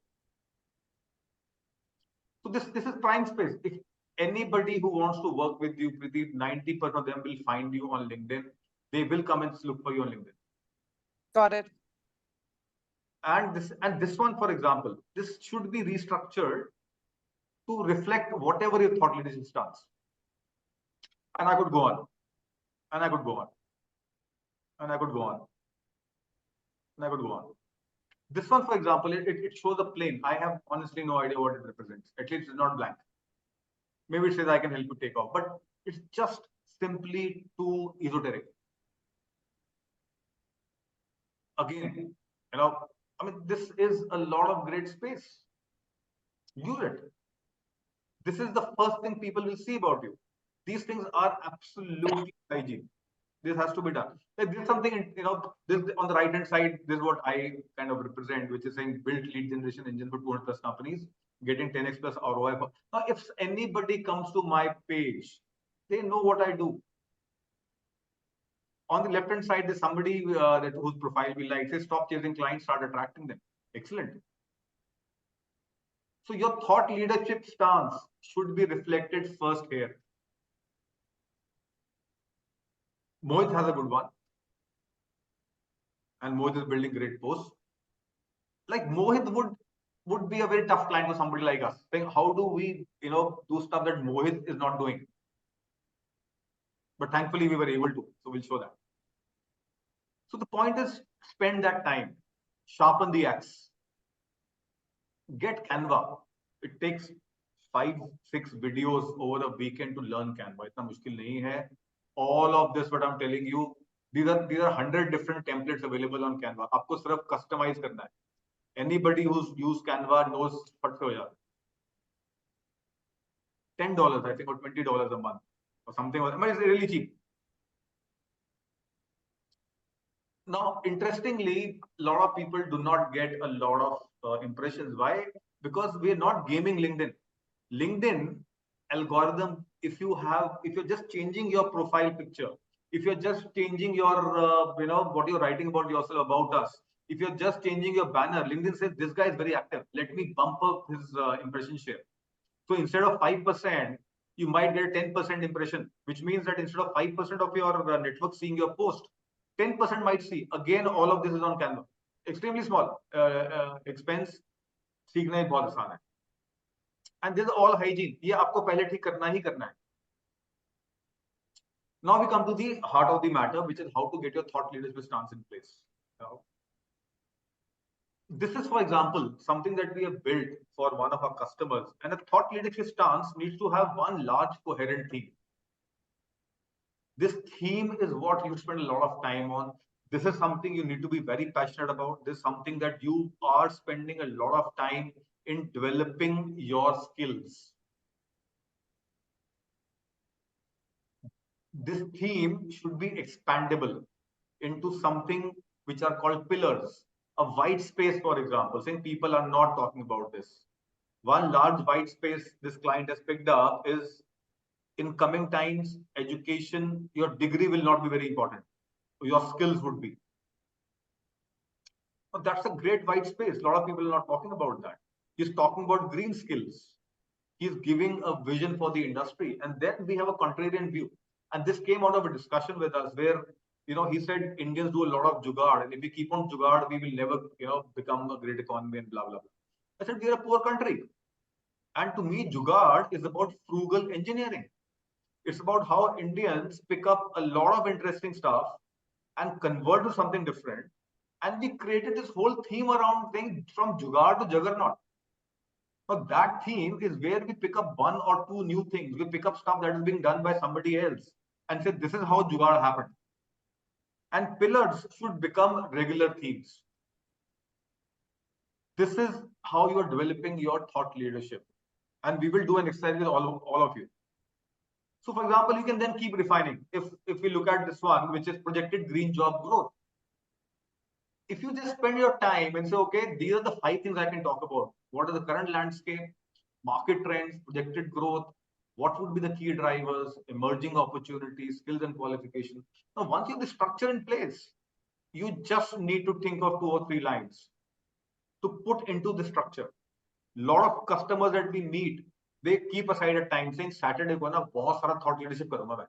So this is prime space. If anybody who wants to work with you, Preeti, 90% of them will find you on LinkedIn. They will come and look for you on LinkedIn. Got it. And this one, for example, this should be restructured to reflect whatever your thought leadership stance. And I could go on. And I could go on. And I could go on. And I could go on. This one, for example, it shows a plane. I have honestly no idea what it represents. At least it's not blank. Maybe it says I can help you take off, but it's just simply too esoteric. Again, this is a lot of great space. Use it. This is the first thing people will see about you. These things are absolutely hygiene. This has to be done. Like there's something, this on the right hand side, this is what I kind of represent, which is saying build lead generation engine for 200 plus companies, getting 10x plus ROI. Now, if anybody comes to my page, they know what I do. On the left hand side, there's somebody whose profile we like. Say, stop chasing clients, start attracting them. Excellent. So your thought leadership stance should be reflected first here. Mohit has a good one. And Mohit is building great posts. Like Mohit would be a very tough client for somebody like us. Saying, how do we, do stuff that Mohit is not doing? But thankfully we were able to. So we'll show that. So the point is, spend that time, sharpen the axe, get Canva. It takes 5-6 videos over a weekend to learn Canva. Itna mushkil nahi hai. All of this, what I'm telling you, these are 100 different templates available on Canva. आपको सिर्फ customize करना है. Anybody who's used Canva knows फट से हो जाता है. $10, I think, or $20 a month, or something. But it's really cheap. Now, interestingly, a lot of people do not get a lot of impressions. Why? Because we are not gaming LinkedIn. LinkedIn algorithm, if you're just changing your profile picture, if you're just changing your, what you're writing about yourself, about us, if you're just changing your banner, LinkedIn says, this guy is very active. Let me bump up his impression share. So instead of 5%, you might get a 10% impression, which means that instead of 5% of your network seeing your post, 10% might see. Again, all of this is on Canva. Extremely small expense. सीखना ही बहुत आसान है. And this is all hygiene. ये आपको पहले ठीक करना ही करना है. Now we come to the heart of the matter, which is how to get your thought leadership stance in place. This is, for example, something that we have built for one of our customers. And a thought leadership stance needs to have one large coherent theme. This theme is what you spend a lot of time on. This is something you need to be very passionate about. This is something that you are spending a lot of time in developing your skills. This theme should be expandable into something which are called pillars. A white space, for example, saying people are not talking about this. One large white space this client has picked up is, in coming times, education, your degree will not be very important. Your skills would be. But that's a great white space. A lot of people are not talking about that. He's talking about green skills. He's giving a vision for the industry. And then we have a contrarian view. And this came out of a discussion with us where, he said Indians do a lot of jugaad. And if we keep on jugaad, we will never, become a great economy and blah, blah, blah. I said, we are a poor country. And to me, jugaad is about frugal engineering. It's about how Indians pick up a lot of interesting stuff and convert to something different. And we created this whole theme around things from jugaad to juggernaut. Now that theme is where we pick up 1 or 2 new things. We pick up stuff that is being done by somebody else and say, this is how jugaad happened. And pillars should become regular themes. This is how you are developing your thought leadership. And we will do an exercise with all of you. So for example, you can then keep refining. If we look at this one, which is projected green job growth. If you just spend your time and say, okay, these are the 5 things I can talk about. What are the current landscape, market trends, projected growth, what would be the key drivers, emerging opportunities, skills and qualifications. Now, once you have the structure in place, you just need to think of 2 or 3 lines to put into the structure. Lot of customers that we meet, they keep aside a time saying Saturday ko na bahut sara thought leadership karunga main.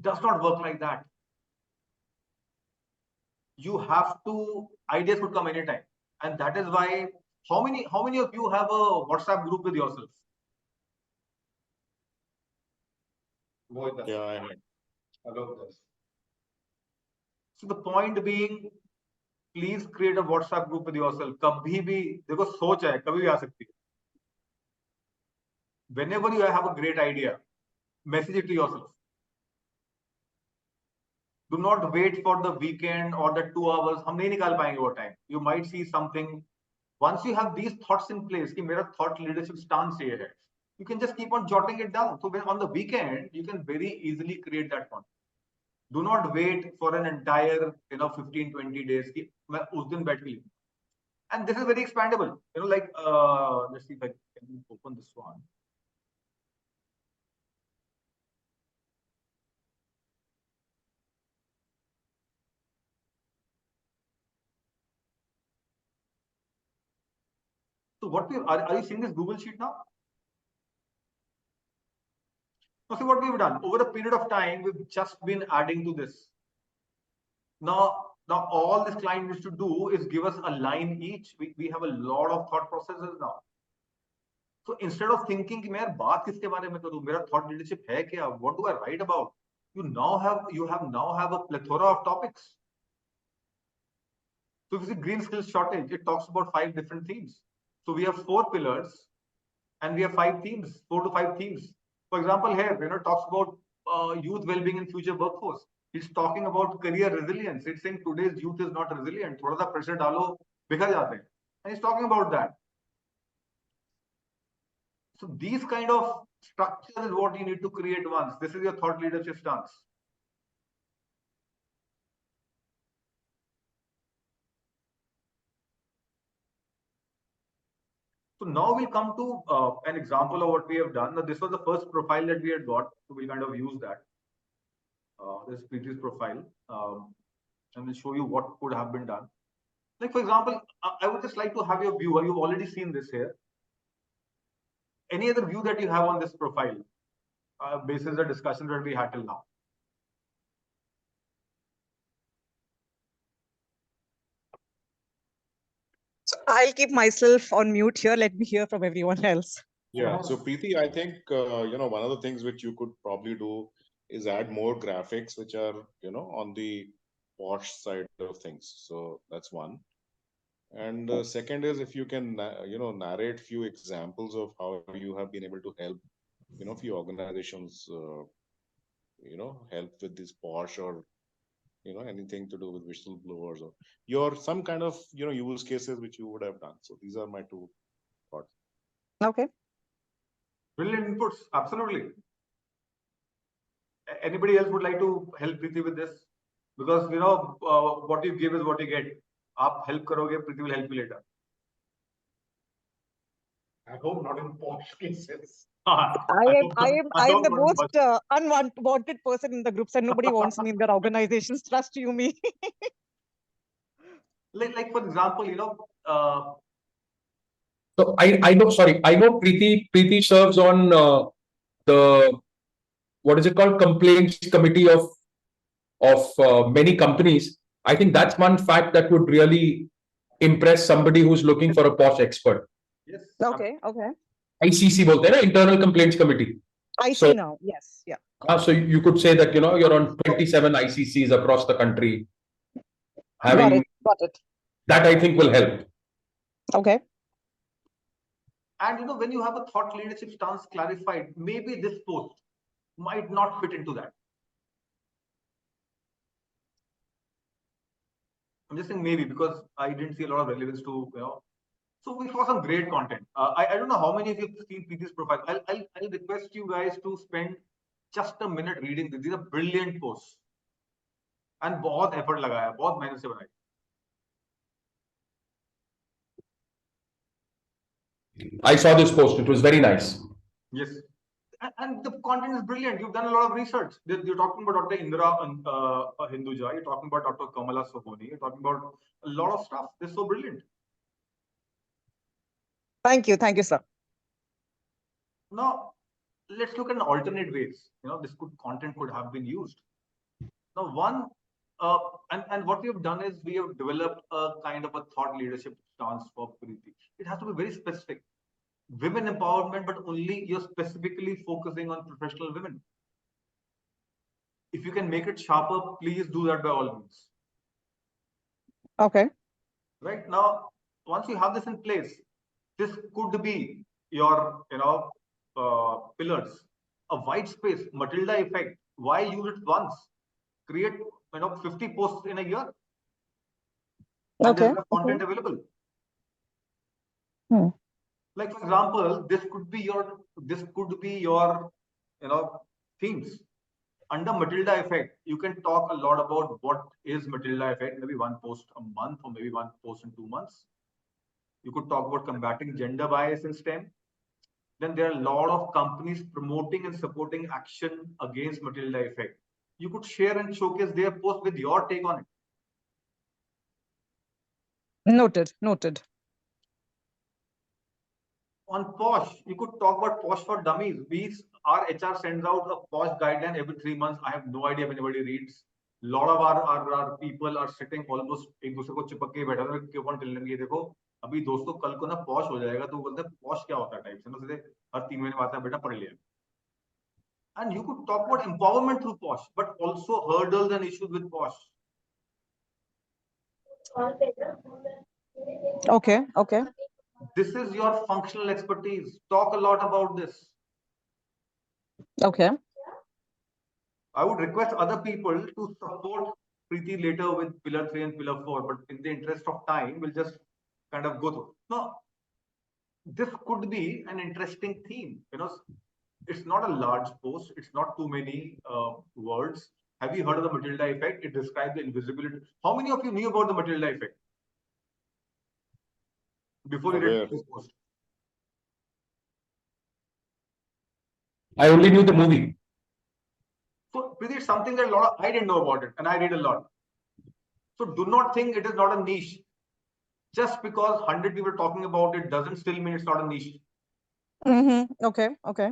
Does not work like that. You have to, ideas could come anytime, and that is why how many of you have a WhatsApp group with yourself? Yeah, I heard. I love this. So the point being, please create a WhatsApp group with yourself. कभी भी देखो सोच है कभी भी आ सकती है. Whenever you have a great idea, message it to yourself. Do not wait for the weekend or the 2 hours. हम नहीं निकाल पाएंगे वो time. You might see something. Once you have these thoughts in place, कि मेरा thought leadership stance ये है, you can just keep on jotting it down. So when on the weekend, you can very easily create that content. Do not wait for an entire 15-20 days कि मैं उस दिन बैठ के लिखूं. And this is very expandable. Like let's see if I can open this one. So what are you seeing this Google Sheet now? Now see what we've done over a period of time. We've just been adding to this. Now all this client needs to do is give us a line each. We have a lot of thought processes now. So instead of thinking कि मैं यार बात किसके बारे में करूं, मेरा thought leadership है क्या, what do I write about? You now have a plethora of topics. So if you see green skills shortage, it talks about 5 different themes. So we have 4 pillars and we have 5 themes, 4 to 5 themes. For example, here, it talks about youth well-being in future workforce. It's talking about career resilience. It's saying today's youth is not resilient. थोड़ा सा pressure डालो, बिखर जाते हैं. And it's talking about that. So these kind of structure is what you need to create once. This is your thought leadership stance. So now we'll come to an example of what we have done. Now this was the first profile that we had got, so we'll kind of use that. This Preeti's profile, and we'll show you what could have been done. Like for example, I would just like to have your view. You've already seen this here. Any other view that you have on this profile, basis the discussion that we had till now? So I'll keep myself on mute here. Let me hear from everyone else. Yeah. So Preeti, I think one of the things which you could probably do is add more graphics, which are on the posh side of things. So that's one. And second is if you can narrate few examples of how you have been able to help few organizations help with this posh or anything to do with whistleblowers or some kind of use cases which you would have done. So these are my 2 thoughts. Okay. Brilliant inputs. Absolutely. Anybody else would like to help Preeti with this? Because what you give is what you get. आप help करोगे, Preeti will help you later. I hope not in posh cases. I am the most unwanted person in the groups, and nobody wants me in their organizations. Trust you me. like for example, So I know, sorry, I know Preeti serves on the, what is it called, complaints committee of many companies. I think that's one fact that would really impress somebody who's looking for a posh expert. Yes. Okay. ICC बोलते हैं ना, internal complaints committee. I see now. Yes. Yeah. So you could say that you're on 27 ICCs across the country. Got it. That I think will help. Okay. And when you have a thought leadership stance clarified, maybe this post might not fit into that. just saying maybe because I didn't see a lot of relevance to, so we saw some great content. I don't know how many of you have seen Preeti's profile. I'll request you guys to spend just a minute reading this. These are brilliant posts. And बहुत effort लगाया, बहुत मेहनत से बनाई. I saw this post. It was very nice. Yes. And the content is brilliant. You've done a lot of research. You're talking about Dr. Indira Hinduja. You're talking about Dr. Kamala Sohoni. You're talking about a lot of stuff. This is so brilliant. Thank you. Thank you, sir. Now, let's look at alternate ways. This content could have been used. Now, one, and what we have done is we have developed a kind of a thought leadership stance for Preeti. It has to be very specific. Women empowerment, but only you're specifically focusing on professional women. If you can make it sharper, please do that by all means. Okay. Right now, once you have this in place, this could be your, pillars. A white space, Matilda effect. Why use it once? Create, 50 posts in a year. And Okay. there's content available. Hmm. Like for example, this could be your, themes. Under Matilda effect, you can talk a lot about what is Matilda effect, maybe one post a month or maybe one post in 2 months. You could talk about combating gender bias in STEM. Then there are a lot of companies promoting and supporting action against Matilda effect. You could share and showcase their post with your take on it. Noted. Noted. On POSH, you could talk about POSH for dummies. Our HR sends out a POSH guideline every 3 months. I have no idea if anybody reads. A lot of our people are sitting almost एक दूसरे को चिपक के बैठा है क्यों कौन tell ये देखो अभी दोस्तों कल को ना पॉश हो जाएगा तो बोलते हैं पॉश क्या होता है टाइप से ना सीधे हर 3 महीने बाद आता है बेटा पढ़ लिया. And you could talk about empowerment through POSH, but also hurdles and issues with POSH. Okay. Okay. This is your functional expertise. Talk a lot about this. Okay. I would request other people to support Preeti later with pillar 3 and pillar 4, but in the interest of time, we'll just kind of go through. Now, this could be an interesting theme. It's not a large post. It's not too many words. Have you heard of the Matilda effect? It describes the invisibility. How many of you knew about the Matilda effect before you read this post? I only knew the movie. So, Preeti, it's something that I didn't know about it, and I read a lot. So, do not think it is not a niche. Just because 100 people are talking about it doesn't still mean it's not a niche. Okay. Okay.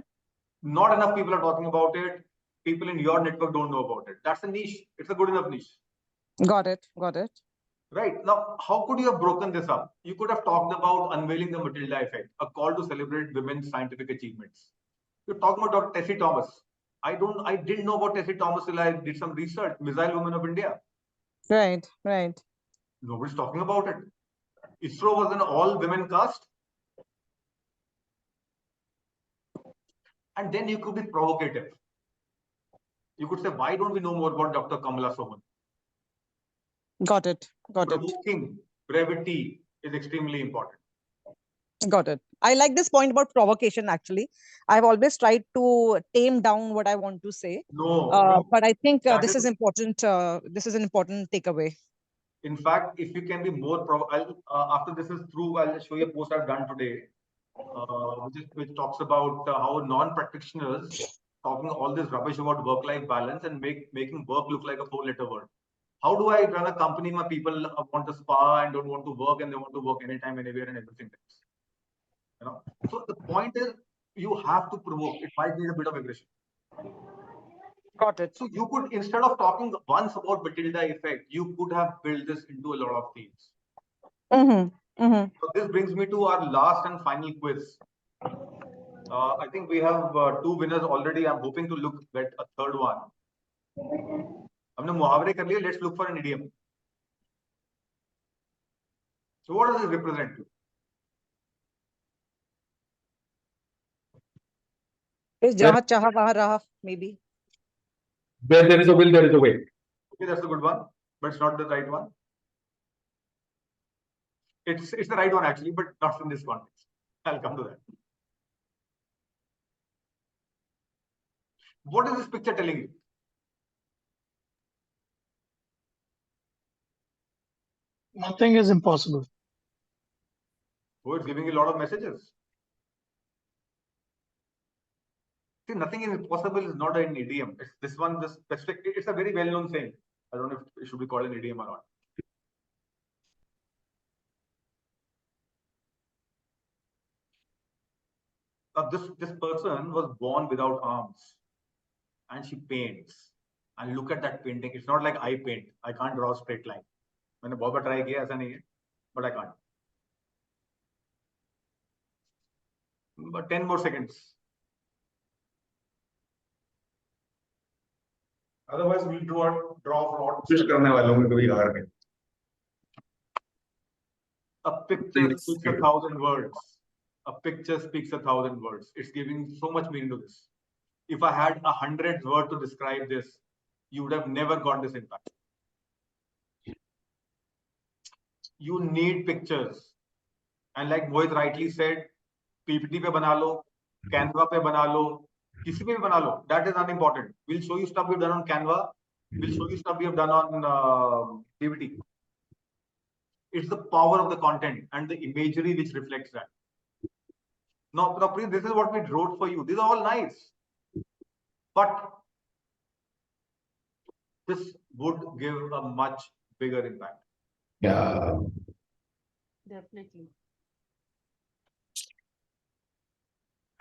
Not enough people are talking about it. People in your network don't know about it. That's a niche. It's a good enough niche. Got it. Got it. Right. Now, how could you have broken this up? You could have talked about unveiling the Matilda effect, a call to celebrate women's scientific achievements. You're talking about Dr. Tessie Thomas. I didn't know about Tessie Thomas till I did some research. Missile Women of India. Right. Right. Nobody's talking about it. ISRO was an all-women cast. And then you could be provocative. You could say, why don't we know more about Dr. Kamala Sohoni? Got it. Got it. Provoking brevity is extremely important. Got it. I like this point about provocation, actually. I've always tried to tame down what I want to say. No. But I think this is important. This is an important takeaway. In fact, if you can be more after this is through, I'll show you a post I've done today, which talks about how non-practitioners talking all this rubbish about work-life balance and making work look like a 4-letter word. How do I run a company? My people want to spa and don't want to work, and they want to work anytime, anywhere, and everything. So the point is, you have to provoke. It might need a bit of aggression. Got it. So you could, instead of talking once about Matilda effect, you could have built this into a lot of themes. So this brings me to our last and final quiz. I think we have 2 winners already. I'm hoping to get a third one. हमने मुहावरे कर लिए. Let's look for an idiom. So what does this represent? Is jaha chaha waha raha, maybe. Where there is a will, there is a way. Okay, that's a good one, but it's not the right one. It's the right one actually, but not in this context. I'll come to that. What is this picture telling you? Nothing is impossible. Oh, it's giving you a lot of messages. See, nothing is impossible is not an idiom. It's this one, this specific, it's a very well-known saying. I don't know if it should be called an idiom or not. Now, this person was born without arms and she paints. And look at that painting. It's not like I paint. I can't draw a straight line. मैंने बहुत बार try किया ऐसा नहीं है, but I can't. But 10 more seconds. Otherwise, we'll draw fraud. कुछ करने वालों में कभी हार नहीं. A picture speaks 1,000 words. A picture speaks 1,000 words. It's giving so much meaning to this. If I had 100 words to describe this, you would have never got this impact. You need pictures. And like Mohit rightly said, PPT पे बना लो, Canva पे बना लो, किसी पे भी बना लो. That is unimportant. We'll show you stuff we've done on Canva. We'll show you stuff we have done on PPT. It's the power of the content and the imagery which reflects that. Now, this is what we wrote for you. These are all nice. But this would give a much bigger impact. Yeah. Definitely.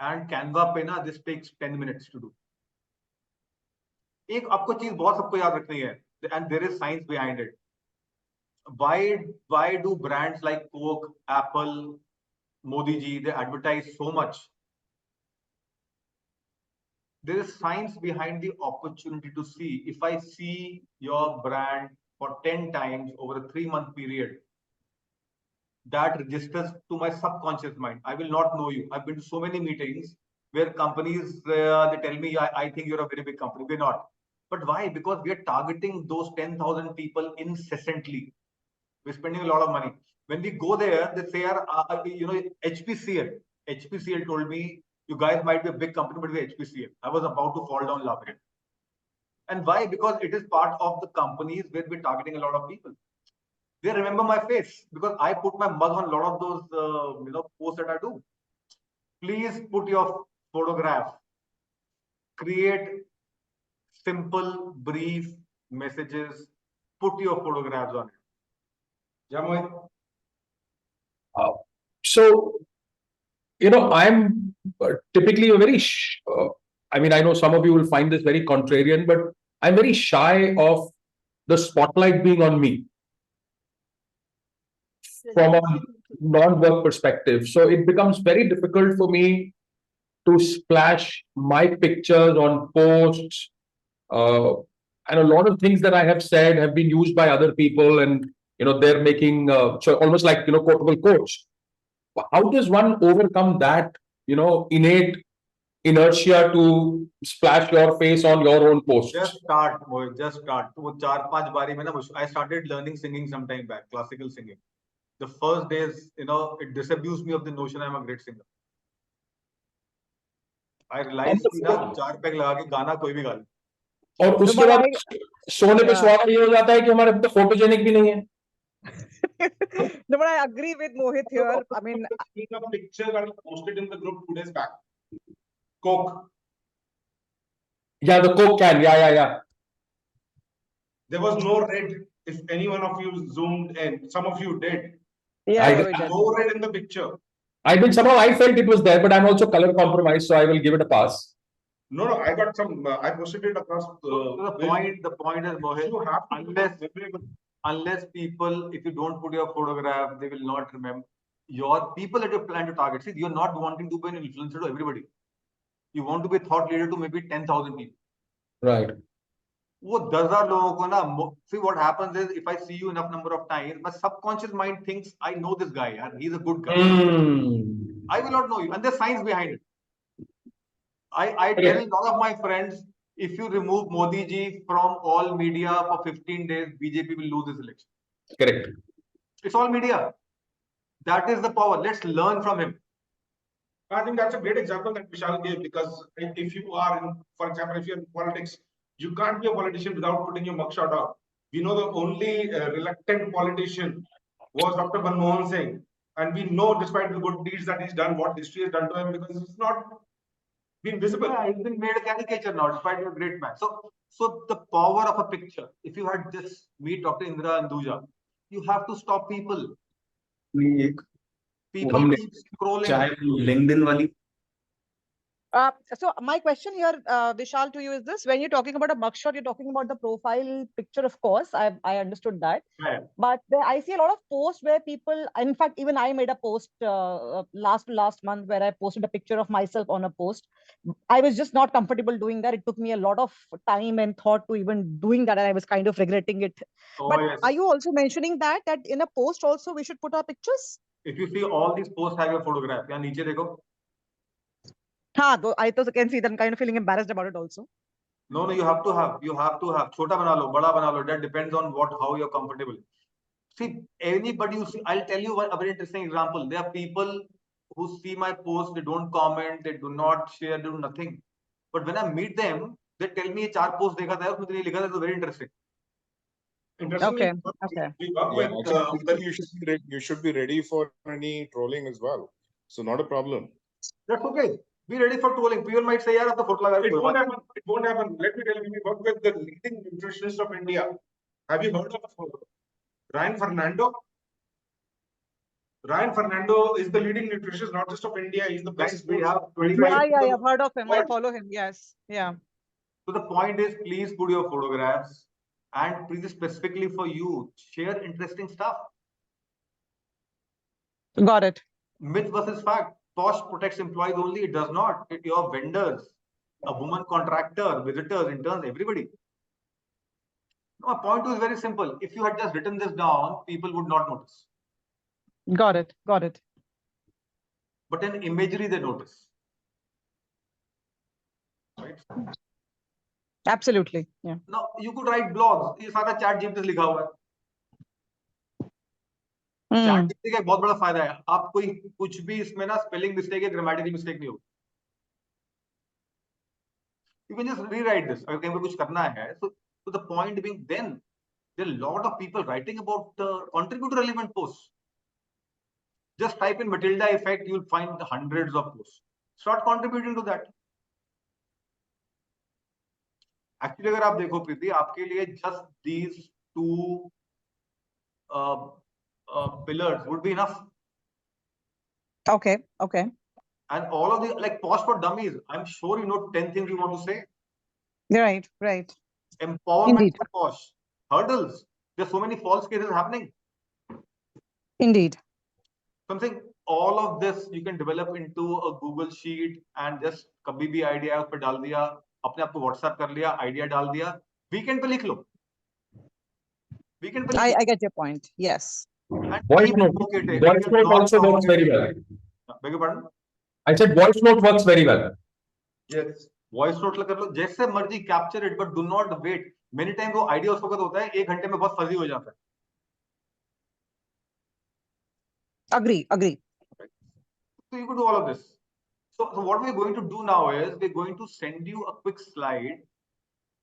And Canva पे ना, this takes 10 minutes to do. एक आपको चीज बहुत सबको याद रखनी है, and there is science behind it. Why do brands like Coke, Apple, Modi ji, they advertise so much? There is science behind the opportunity to see. If I see your brand for 10 times over a 3-month period, that registers to my subconscious mind. I will not know you. I've been to so many meetings where companies, they tell me, I think you're a very big company. We're not. But why? Because we are targeting those 10,000 people incessantly. We're spending a lot of money. When we go there, they say, HPCL told me, you guys might be a big company, but we're HPCL. I was about to fall down laughing. And why? Because it is part of the companies where we're targeting a lot of people. They remember my face because I put my mug on a lot of those, posts that I do. Please put your photograph. Create simple, brief messages. Put your photographs on it. Yeah, So, I'm typically a very, I know some of you will find this very contrarian, but I'm very shy of the spotlight being on me from a non-work perspective. So it becomes very difficult for me to splash my pictures on posts. And a lot of things that I have said have been used by other people, and they're making so almost like quotable quotes. How does one overcome that innate inertia to splash your face on your own posts? Just start, Mohit. Just start. I started learning singing some time back, classical singing. The first days, it disabused me of the notion I'm a great singer. I realized that 4 peg लगा के गाना कोई भी गा ले. और उसके बाद सोने पे सुहागा ये हो जाता है कि हमारे तो फोटोजेनिक भी नहीं है. No, but I agree with Mohit here. I mean, a picture that was posted in the group 2 days back. Coke. Yeah, the Coke can. Yeah. There was no red. If any one of you zoomed in, some of you did. Yeah, No red in the picture. I did somehow. I felt it was there, but I'm also color compromised, so I will give it a pass. No, I got some. I posted it across. The point is, Mohit, unless people, if you don't put your photograph, they will not remember. Your people that you plan to target. See, you're not wanting to be an influencer to everybody. You want to be a thought leader to maybe 10,000 people. Right. See, what happens is, if I see you enough number of times, my subconscious mind thinks I know this guy and he's a good guy. I will not know you, and there's science behind it. I tell a lot of my friends, if you remove Modi ji from all media for 15 days, BJP will lose this election. Correct. It's all media. That is the power. Let's learn from him. I think that's a great example that Vishal gave, because if you are in, for example, if you're in politics, you can't be a politician without putting your mugshot out. We know the only reluctant politician was Dr. Manmohan Singh. And we know, despite the good deeds that he's done, what history has done to him, because it's not been visible. Yeah, he's been made a caricature now, despite being a great man. So the power of a picture. If you had just meet Dr. Indira and Duja, you have to stop people. People keep scrolling. LinkedIn wali. So my question here, Vishal, to you is this: when you're talking about a mugshot, you're talking about the profile picture, of course. I understood that. Yeah. But I see a lot of posts where people, in fact, even I made a post last month where I posted a picture of myself on a post. I was just not comfortable doing that. It took me a lot of time and thought to even doing that, and I was kind of regretting it. Oh, but yes. Are you also mentioning that in a post also we should put our pictures? If you see all these posts have your photograph, yeah, niche dekho. I also can see that I'm kind of feeling embarrassed about it also. No, you have to have. Chota bana lo, bada bana lo. That depends on how you're comfortable. See, anybody you see, I'll tell you a very interesting example. There are people who see my post, they don't comment, they do not share, they do nothing. But when I meet them, they tell me, 4 posts dekha tha, usme nahi likha tha, it's very interesting. Okay. Yeah, actually, you should be ready for any trolling as well. So not a problem. That's okay. Be ready for trolling. People might say, "Yaar, ab to photo laga." It won't happen. It won't happen. Let me tell you, we work with the leading nutritionist of India. Have you heard of Ryan Fernando? Ryan Fernando is the leading nutritionist, not just of India. He's the best. We have 25. Yeah, I've heard of him. I follow him. Yes. Yeah. So the point is, please put your photographs, and please specifically for you, share interesting stuff. Got it. Myth versus fact. Posh protects employees only. It does not. Your vendors, a woman contractor, visitors, interns, everybody. No, my point is very simple. If you had just written this down, people would not notice. Got it. But in imagery, they notice. Right? Absolutely. Yeah. Now, you could write blogs. ये सारा chat GPT लिखा हुआ है. Chat GPT का एक बहुत बड़ा फायदा है. आप कोई कुछ भी इसमें ना spelling mistake या grammatical mistake नहीं होगी. You can just rewrite this. अगर कहीं पे कुछ करना है, so the point being, then there are a lot of people writing about contribute to relevant posts. Just type in Matilda effect, you'll find hundreds of posts. Start contributing to that. Actually, अगर आप देखो प्रीति, आपके लिए just these two pillars would be enough. Okay. And all of the, like Posh for Dummies, I'm sure you know 10 things you want to say. Right. Empowerment Indeed. for Posh. Hurdles. There's so many false cases happening. Indeed. Something, all of this you can develop into a Google sheet and just कभी भी idea उस पे डाल दिया, अपने आप को WhatsApp कर लिया, idea डाल दिया, weekend पे लिख लो. I get your point. Yes. Voice note also works very well. Beg your pardon? I said voice note works very well. Yes. Voice note कर लो, जैसे मर्जी capture it, but do not wait. Many times वो idea उस वक्त होता है, 1 घंटे में बहुत fuzzy हो जाता है. Agree. So you could do all of this. So what we're going to do now is we're going to send you a quick slide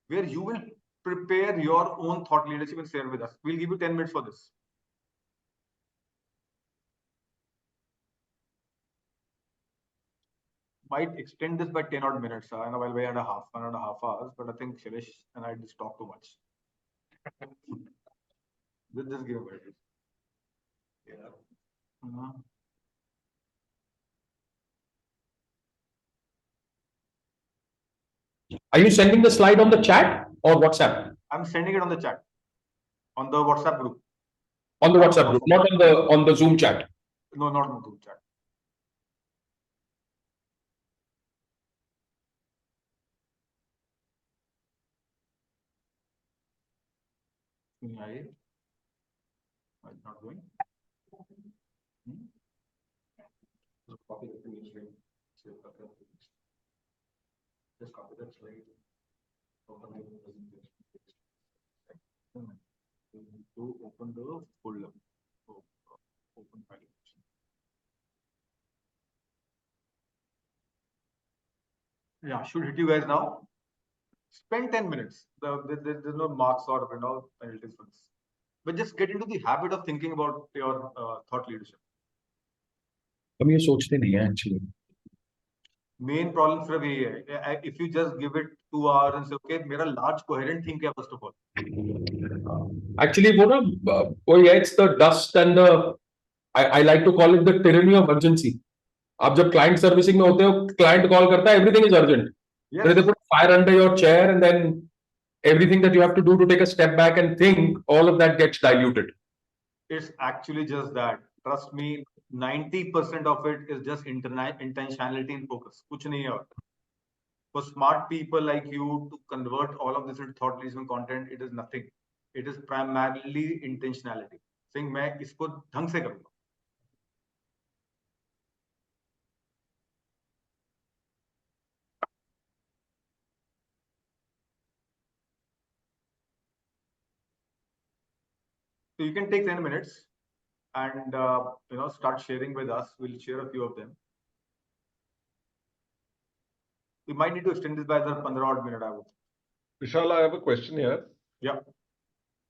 where you will prepare your own thought leadership and share with us. We'll give you 10 minutes for this. Might extend this by 10 odd minutes, and while we had 1.5 hours, but I think Shirish and I just talk too much. Just give a minute. Yeah. Are you sending the slide on the chat or WhatsApp? I'm sending it on the chat, on the WhatsApp group. On the WhatsApp group, not on the Zoom chat. No, not on the Zoom chat. Why is not going? Just copy the previous slide. Just copy that slide. Open the presentation. To open the folder. Open file. yeah, should hit you guys now. Spend 10 minutes. There's no marks or penalties for this. But just get into the habit of thinking about your thought leadership. हम ये सोचते नहीं हैं actually. Main problem सिर्फ यही है. If you just give it 2 hours and say, okay, मेरा large coherent thing क्या first of all. Actually, वो ना, yeah, it's the dust and the, I like to call it the tyranny of urgency. आप जब client servicing में होते हो, client call करता है, everything is urgent. Yes. They put fire under your chair, and then everything that you have to do to take a step back and think, all of that gets diluted. It's actually just that. Trust me, 90% of it is just intentionality and focus. कुछ नहीं है और. For smart people like you to convert all of this into thought leadership content, it is nothing. It is primarily intentionality. Saying मैं इसको ढंग से करूँगा. So you can take 10 minutes and start sharing with us. We'll share a few of them. We might need to extend this by the 15 odd minute, I would. Vishal, I have a question here. Yeah.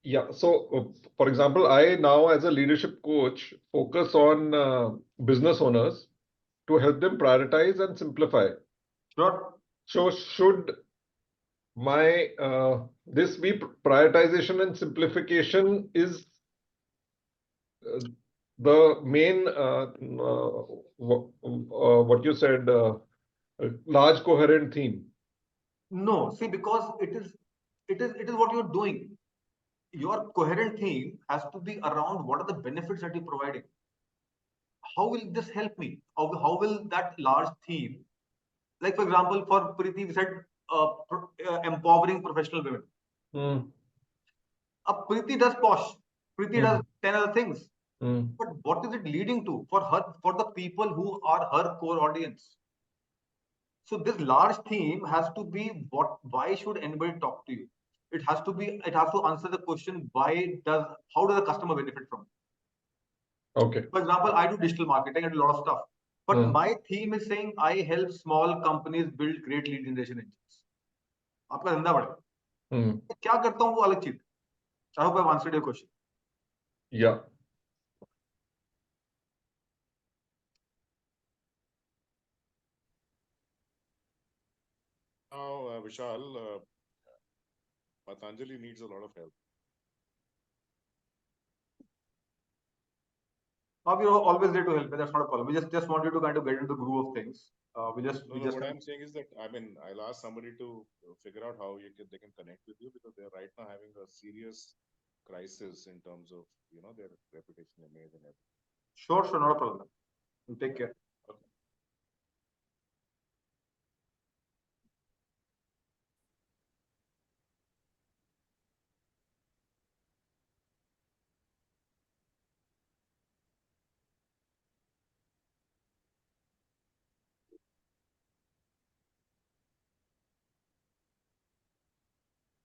Yeah. So, for example, I now as a leadership coach focus on business owners to help them prioritize and simplify. Sure. So should my this be prioritization and simplification is the main what you said large coherent theme? No, see, because it is what you're doing. Your coherent theme has to be around what are the benefits that you're providing. How will this help me? How will that large theme, like for example, for Preeti, we said empowering professional women. Preeti does posh. Preeti does 10 other things. But what is it leading to for her, for the people who are her core audience? So this large theme has to be why should anybody talk to you? It has to answer the question, how does the customer benefit from it? Okay. For example, I do digital marketing and a lot of stuff. But my theme is saying I help small companies build great lead generation engines. आपका धंधा बढ़े. क्या करता हूँ वो अलग चीज. I hope I've answered your question. Yeah. Now, Vishal, Patanjali needs a lot of help. We're always there to help. That's not a problem. We just want you to kind of get into the groove of things. What I'm saying is that I'll ask somebody to figure out how they can connect with you, because they're right now having a serious crisis in terms of their reputation, image, and everything. Sure, not a problem. Take care. Okay.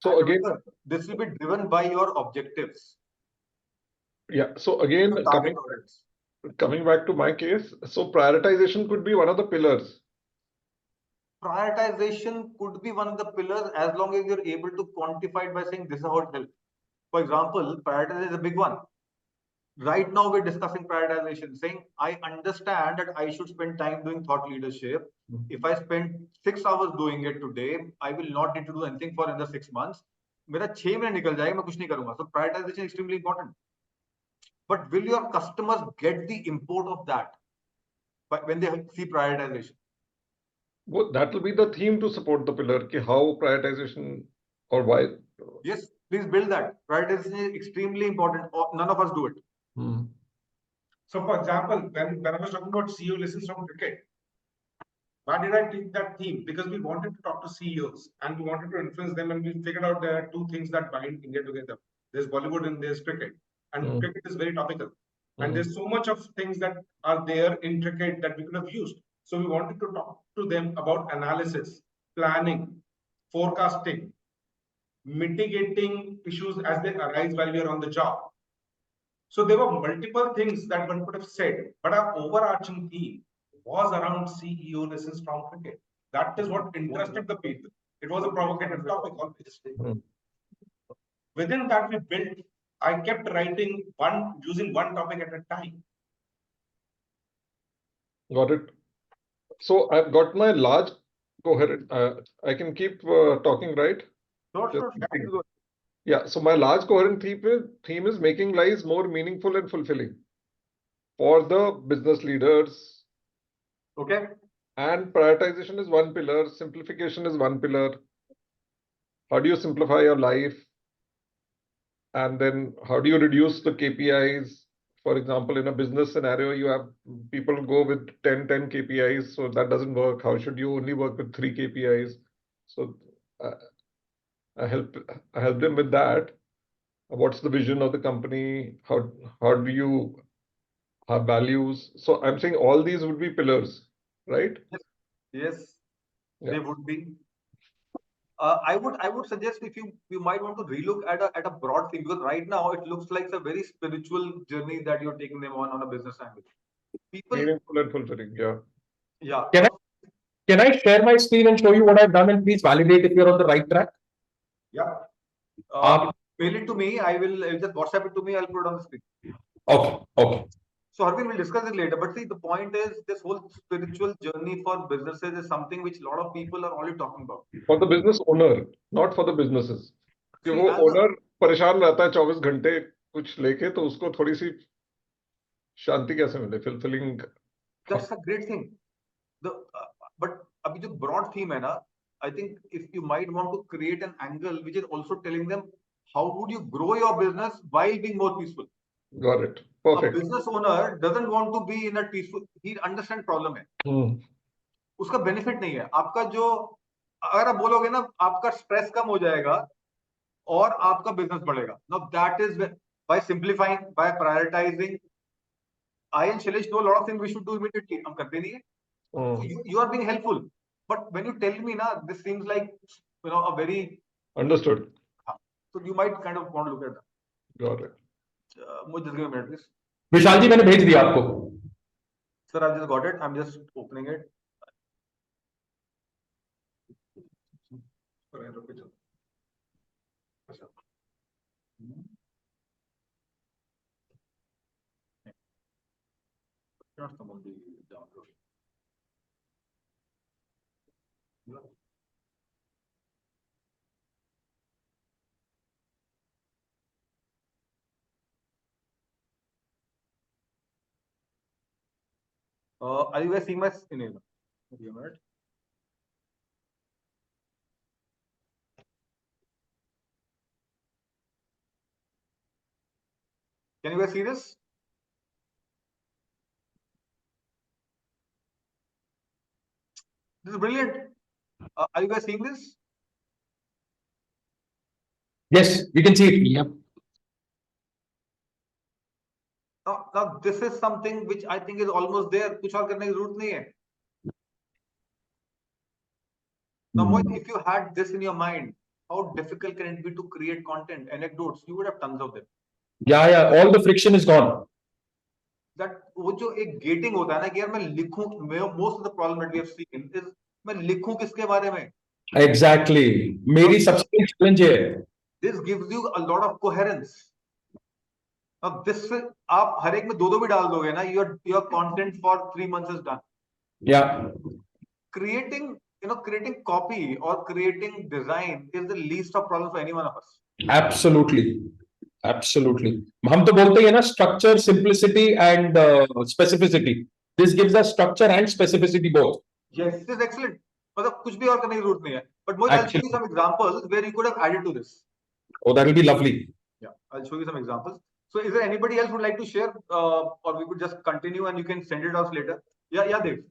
So again, this will be driven by your objectives. Yeah. So again, coming back to my case, so prioritization could be one of the pillars. Prioritization could be one of the pillars as long as you're able to quantify it by saying this is how it helps. For example, prioritization is a big one. Right now, we're discussing prioritization, saying I understand that I should spend time doing thought leadership. If I spend 6 hours doing it today, I will not need to do anything for another 6 months. मेरा 6 महीने निकल जाएगा, मैं कुछ नहीं करूंगा. So prioritization is extremely important. But will your customers get the import of that when they see prioritization? Well, that will be the theme to support the pillar. How prioritization or why? Yes, please build that. Prioritization is extremely important. None of us do it. So, for example, when I was talking about CEO lessons from cricket, why did I take that theme? Because we wanted to talk to CEOs and we wanted to influence them, and we figured out there are two things that bind India together. There's Bollywood and there's cricket. And cricket is very topical. And there's so much of things that are there in cricket that we could have used. So we wanted to talk to them about analysis, planning, forecasting, mitigating issues as they arise while we are on the job. So there were multiple things that one could have said, but our overarching theme was around CEO lessons from cricket. That is what interested the people. It was a provocative topic always. Within that we built, I kept writing using one topic at a time. Got it. So I've got my large coherent, I can keep talking, right? Sure. Yeah, so my large coherent theme is making lives more meaningful and fulfilling for the business leaders. Okay. And prioritization is one pillar, simplification is one pillar. How do you simplify your life? And then how do you reduce the KPIs? For example, in a business scenario, you have people go with 10 KPIs, so that doesn't work. How should you only work with 3 KPIs? So I help them with that. What's the vision of the company? How do you have values? So I'm saying all these would be pillars, right? Yes, Yeah. they would be. I would suggest if you might want to relook at a broad theme, because right now it looks like a very spiritual journey that you're taking them on a business angle. People, Meaningful and fulfilling, yeah. yeah. Can I share my screen and show you what I've done, and please validate if you're on the right track? Yeah. Mail it to me. I will just WhatsApp it to me. I'll put it on the screen. Okay. So Arvind, we'll discuss it later. But see, the point is, this whole spiritual journey for businesses is something which a lot of people are already talking about. For the business owner, not for the businesses. कि वो owner परेशान रहता है 24 घंटे कुछ लेके, तो उसको थोड़ी सी शांति कैसे मिले, fulfilling. That's a great thing. But अभी जो broad theme है ना, I think if you might want to create an angle which is also telling them how would you grow your business while being more peaceful. Got it. Perfect. A business owner doesn't want to be in a peaceful. He understands problem है. उसका benefit नहीं है. आपका जो अगर आप बोलोगे ना, आपका stress कम हो जाएगा और आपका business बढ़ेगा. Now that is by simplifying, by prioritizing. I and Shailesh know a lot of things we should do immediately. हम करते नहीं है. So you are being helpful, but when you tell me na, this seems like a very Understood. So you might kind of want to look at that. Got it. Just give me a minute, please. विशाल जी मैंने भेज दिया आपको. Sir, I just got it. I'm just opening it. Not some of the download. Are you guys seeing my screen? Can you guys see this? This is brilliant. Are you guys seeing this? Yes, we can see it. Yep. Now this is something which I think is almost there. कुछ और करने की जरूरत नहीं है. Now, Mohit, if you had this in your mind, how difficult can it be to create content, anecdotes? You would have tons of them. Yeah. All the friction is gone. That वो जो एक gating होता है ना कि यार मैं लिखूं, most of the problem that we have seen is मैं लिखूं किसके बारे में? Exactly. मेरी सबसे challenge है. This gives you a lot of coherence. Now this आप हर एक में दो भी डाल दोगे ना, your content for 3 months is done. Yeah. Creating copy or creating design is the least of problems for any one of us. Absolutely. हम तो बोलते हैं ना, structure, simplicity and specificity. This gives us structure and specificity both. Yes, this is excellent. मतलब कुछ भी और करने की जरूरत नहीं है. But Mohit, I'll show you some examples where you could have added to this. Oh, that will be lovely. Yeah, I'll show you some examples. So, is there anybody else who would like to share, or we could just continue and you can send it out later? Yeah, Dave.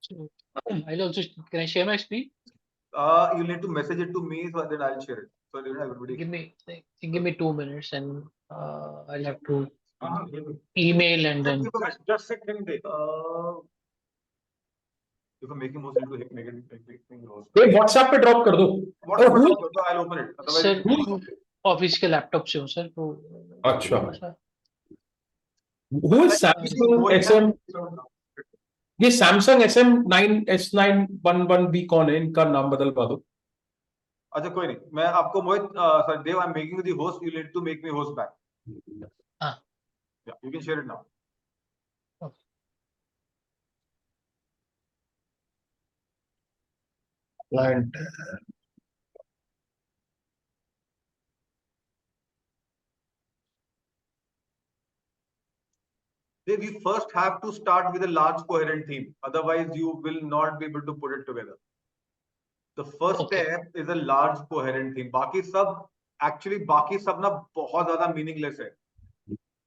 So, I'll also, can I share my screen? You need to message it to me, so then I'll share it. So everybody. Give me 2 minutes, and I'll have to email and then. Just a second. If I'm making most into make it close. Hey, WhatsApp पे drop कर दो. I'll open it. Sir, office के laptop से हूँ sir, तो अच्छा. Who is Samsung SM? ये Samsung SM9 S911B कौन है? इनका नाम बदलवा दो। अच्छा कोई नहीं, मैं आपको Mohit sir Dev, I am making the host, you need to make me host back. Yeah, you can share it now. Client. We first have to start with a large coherent theme. Otherwise, you will not be able to put it together. The first step is a large coherent theme. बाकी सब actually बाकी सब ना बहुत ज़्यादा meaningless है.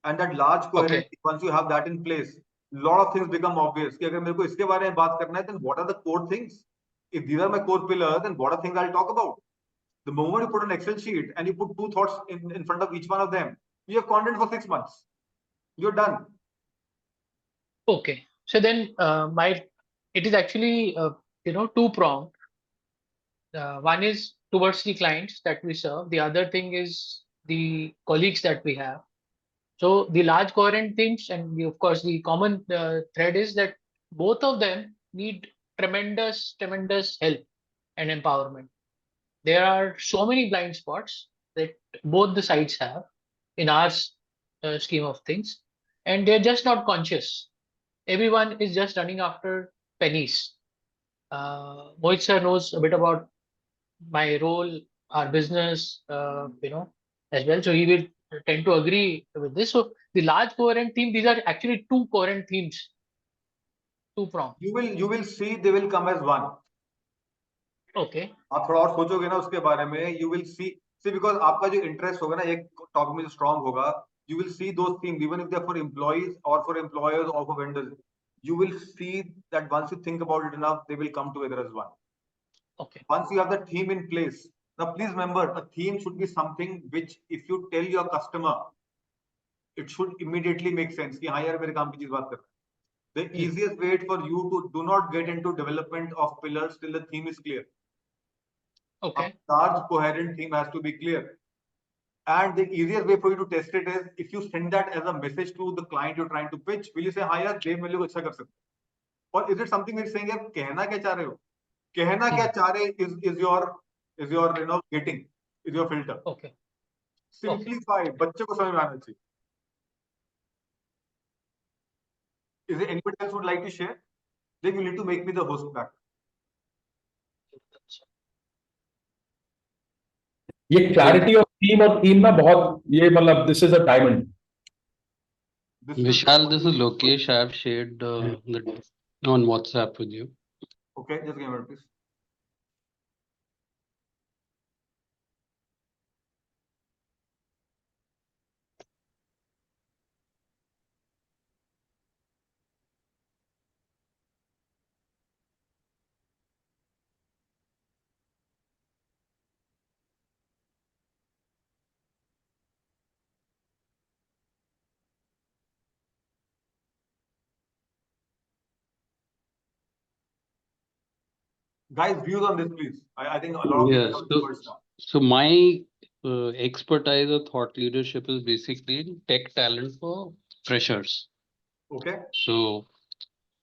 And that large coherent theme, once you have that in place, lot of things become obvious. कि अगर मेरे को इसके बारे में बात करना है, then what are the core things? If these are my core pillars, then what are things I'll talk about? The moment you put an Excel sheet and you put two thoughts in front of each one of them, you have content for 6 months. You're done. Okay. So then it is actually, two-pronged. One is towards the clients that we serve. The other thing is the colleagues that we have. So the large coherent themes, and of course the common thread is that both of them need tremendous help and empowerment. There are so many blind spots that both the sides have in our scheme of things, and they're just not conscious. Everyone is just running after pennies. Mohit sir knows a bit about my role, our business, as well. So he will tend to agree with this. So the large coherent theme, these are actually two coherent themes, two-pronged. You will see they will come as one. Okay. आप थोड़ा और सोचोगे ना उसके बारे में, you will see because आपका जो interest होगा ना एक टॉपिक में जो strong होगा, you will see those themes even if they're for employees or for employers or for vendors. You will see that once you think about it enough, they will come together as one. Okay. Once you have the theme in place, now please remember, a theme should be something which if you tell your customer, it should immediately make sense कि हाँ यार मेरे काम की चीज बात कर रहा है. The easiest way for you to do not get into development of pillars till the theme is clear. Okay. A large coherent theme has to be clear. And the easiest way for you to test it is if you send that as a message to the client you're trying to pitch, will you say, हाँ यार देव मेरे को अच्छा कर सकते? Or is it something you're saying यार कहना क्या चाह रहे हो? कहना क्या चाह रहे is your getting, is your filter. Okay. Simplify. बच्चे को समझ में आना चाहिए. Is there anybody else who would like to share? Then you need to make me the host back. ये clarity of theme और theme ना बहुत ये मतलब this is a diamond. Vishal, this is Lokesh. I have shared on WhatsApp with you. Okay, just give me a minute, please. Guys, views on this, please. I think a lot of Yes. So my expertise or thought leadership is basically tech talent for freshers. Okay. So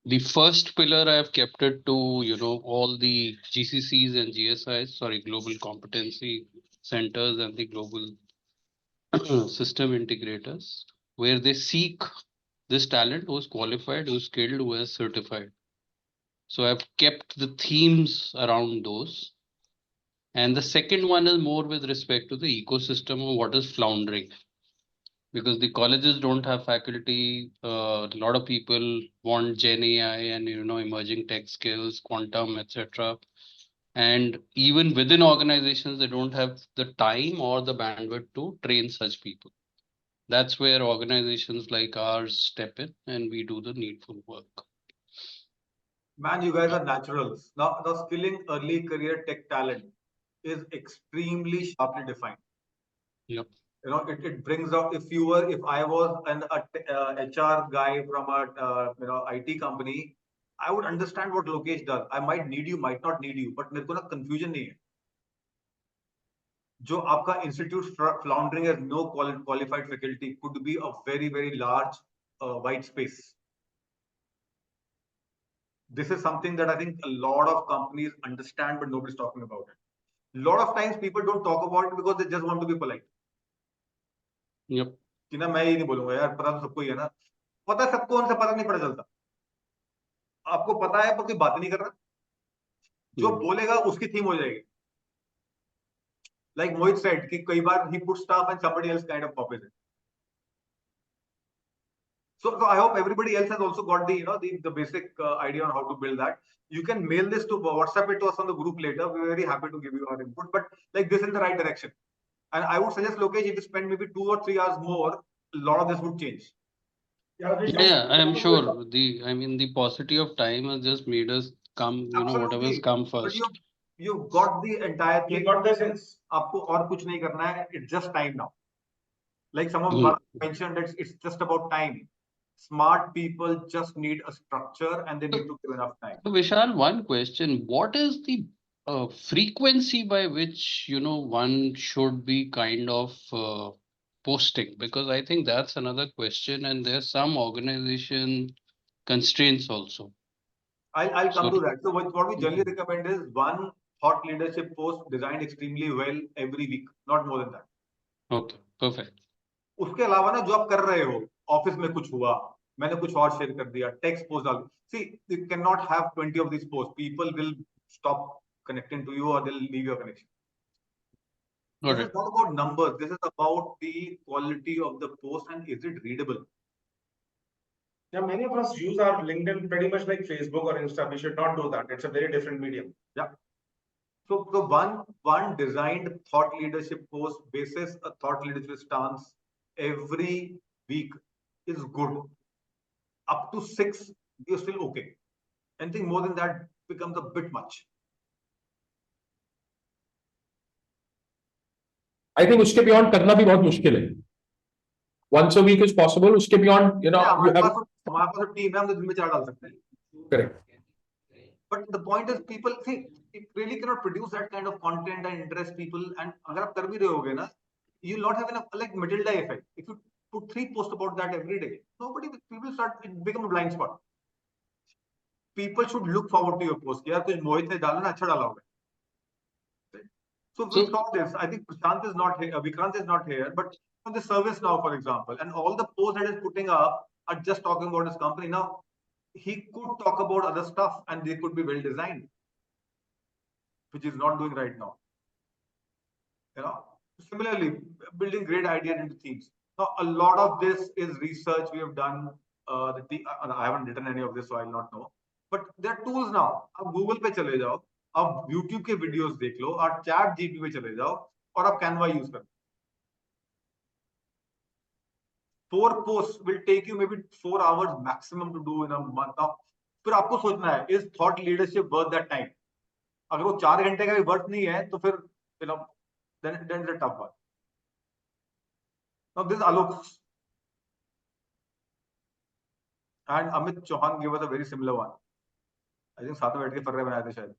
the first pillar I have kept it to, all the GCCs and GSIs, global competency centers and the global system integrators, where they seek this talent who's qualified, who's skilled, who is certified. So I've kept the themes around those. And the second one is more with respect to the ecosystem of what is floundering. Because the colleges don't have faculty, a lot of people want Gen AI and emerging tech skills, quantum, etc. And even within organizations, they don't have the time or the bandwidth to train such people. That's where organizations like ours step in and we do the needful work. Man, you guys are naturals. Now, the skilling early career tech talent is extremely sharply defined. Yep. It brings out if I was an HR guy from a IT company, I would understand what Lokesh does. I might need you, might not need you, but मेरे को ना confusion नहीं है. जो आपका institute floundering as no qualified faculty could be a very, very large white space. This is something that I think a lot of companies understand, but nobody's talking about it. A lot of times people don't talk about it because they just want to be polite. Yep. कि ना मैं ये नहीं बोलूंगा यार, पता तो सबको ही है ना, पता सबको, उनसे पता नहीं पता चलता, आपको पता है पर कोई बात नहीं कर रहा, जो बोलेगा उसकी थीम हो जाएगी. Like Mohit said कि कई बार he puts stuff and somebody else kind of copies it. So I hope everybody else has also got the the basic idea on how to build that. You can mail this to WhatsApp it to us on the group later. We're very happy to give you our input, but like this in the right direction. And I would suggest, Lokesh, if you spend maybe 2 or 3 hours more, a lot of this would change. Yeah, I am sure. The paucity of time has just made us come, whatever has come But first. you've got the entire thing. You got the sense. आपको और कुछ नहीं करना है. It's just time now. Like some of mentioned, it's just about time. Smart people just need a structure and they need to give enough time. So Vishal, one question: what is the frequency by which one should be kind of posting? Because I think that's another question, and there's some organization constraints also. I'll come to that. So what we generally recommend is one thought leadership post designed extremely well every week, not more than that. Okay, perfect. उसके अलावा ना जो आप कर रहे हो, office में कुछ हुआ, मैंने कुछ और शेयर कर दिया, टेक्स्ट पोस्ट डाल. See, you cannot have 20 of these posts. People will stop connecting to you or they'll leave your connection. This is not about numbers. This is about the quality of the post and is it readable. Yeah, many of us use our LinkedIn pretty much like Facebook or Insta. We should not do that. It's a very different medium. Yeah. So the one designed thought leadership post basis a thought leadership stance every week is good. Up to 6, you're still okay. Anything more than that becomes a bit much. I think उसके beyond करना भी बहुत मुश्किल है. Once a week is possible. उसके beyond, you have. हमारे पास team है, हम तो दिन में 4 डाल सकते हैं. Correct. But the point is, people think it really cannot produce that kind of content and interest people. And अगर आप कर भी रहे होगे ना, you'll not have enough, like Matilda effect. If you put 3 posts about that every day, people start, it become a blind spot. People should look forward to your post. यार कुछ मोहित ने डाला ना, अच्छा डाला होगा. So we saw this. I think Prashant is not here, Vikrant is not here, but on the service now, for example, and all the posts that is putting up are just talking about his company. Now, he could talk about other stuff and they could be well designed, which he's not doing right now. Similarly, building great ideas into themes. Now, a lot of this is research we have done. I haven't written any of this, so I'll not know. But there are tools now. आप Google पे चले जाओ, आप YouTube के videos देख लो, आप Chat GPT पे चले जाओ, और आप Canva use करो. 4 posts will take you maybe 4 hours maximum to do in a month. Now, फिर आपको सोचना है, is thought leadership worth that time? अगर वो 4 घंटे का भी worth नहीं है, तो फिर then it's a tough one. Now this is Alok and Amit Chauhan gave us a very similar one. I think साथ में बैठ के फर्रे बनाए थे शायद.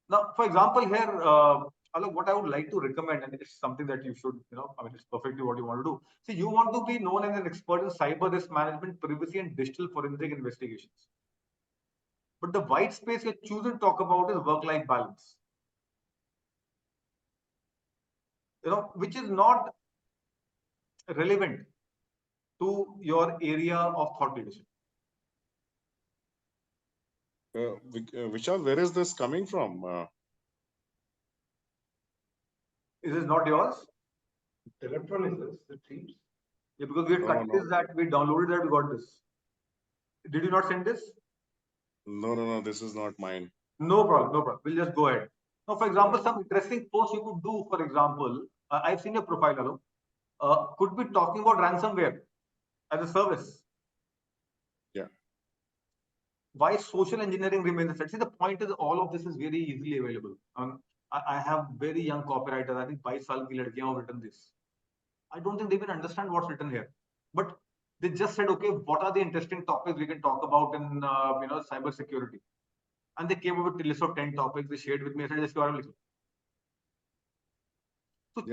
Now, for example, here, Alok, what I would like to recommend, and it's something that you should, it's perfectly what you want to do. See, you want to be known as an expert in cyber risk management, privacy, and digital forensic investigations. But the white space you're choosing to talk about is work-life balance. Which is not relevant to your area of thought leadership. Vishal, where is this coming from? Is this not yours? Electron is this, the Teams? Yeah, because we had cut this, that we downloaded that, we got this. Did you not send this? No, this is not mine. No problem. We'll just go ahead. Now, for example, some interesting posts you could do, for example, I've seen your profile, Alok, could be talking about ransomware as a service. Yeah. Why social engineering remains a threat? See, the point is all of this is very easily available. I have very young copywriters. I think 22 साल की लड़कियां have written this. I don't think they even understand what's written here. But they just said, okay, what are the interesting topics we can talk about in cyber security? And they came up with a list of 10 topics. They shared with me. I said, just go. So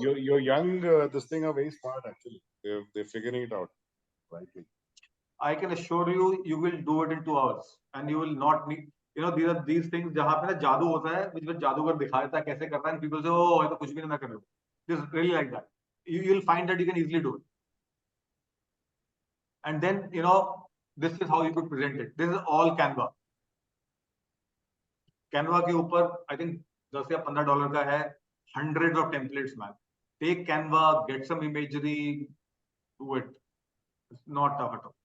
you're young. This thing are very smart actually. They're figuring it out. Right. I can assure you, you will do it in 2 hours, and you will not need. You know, these things जहाँ पे ना जादू होता है, which जादूगर दिखा देता है कैसे करना है, and people say, oh, ये तो कुछ भी नहीं मैं कर रहा हूँ. This is really like that. You'll find that you can easily do it. And then, you know, this is how you could present it. This is all Canva. Canva के ऊपर, I think $10 या $15 का है, hundreds of templates, man. Take Canva, get some imagery, do it. It's not tough at all.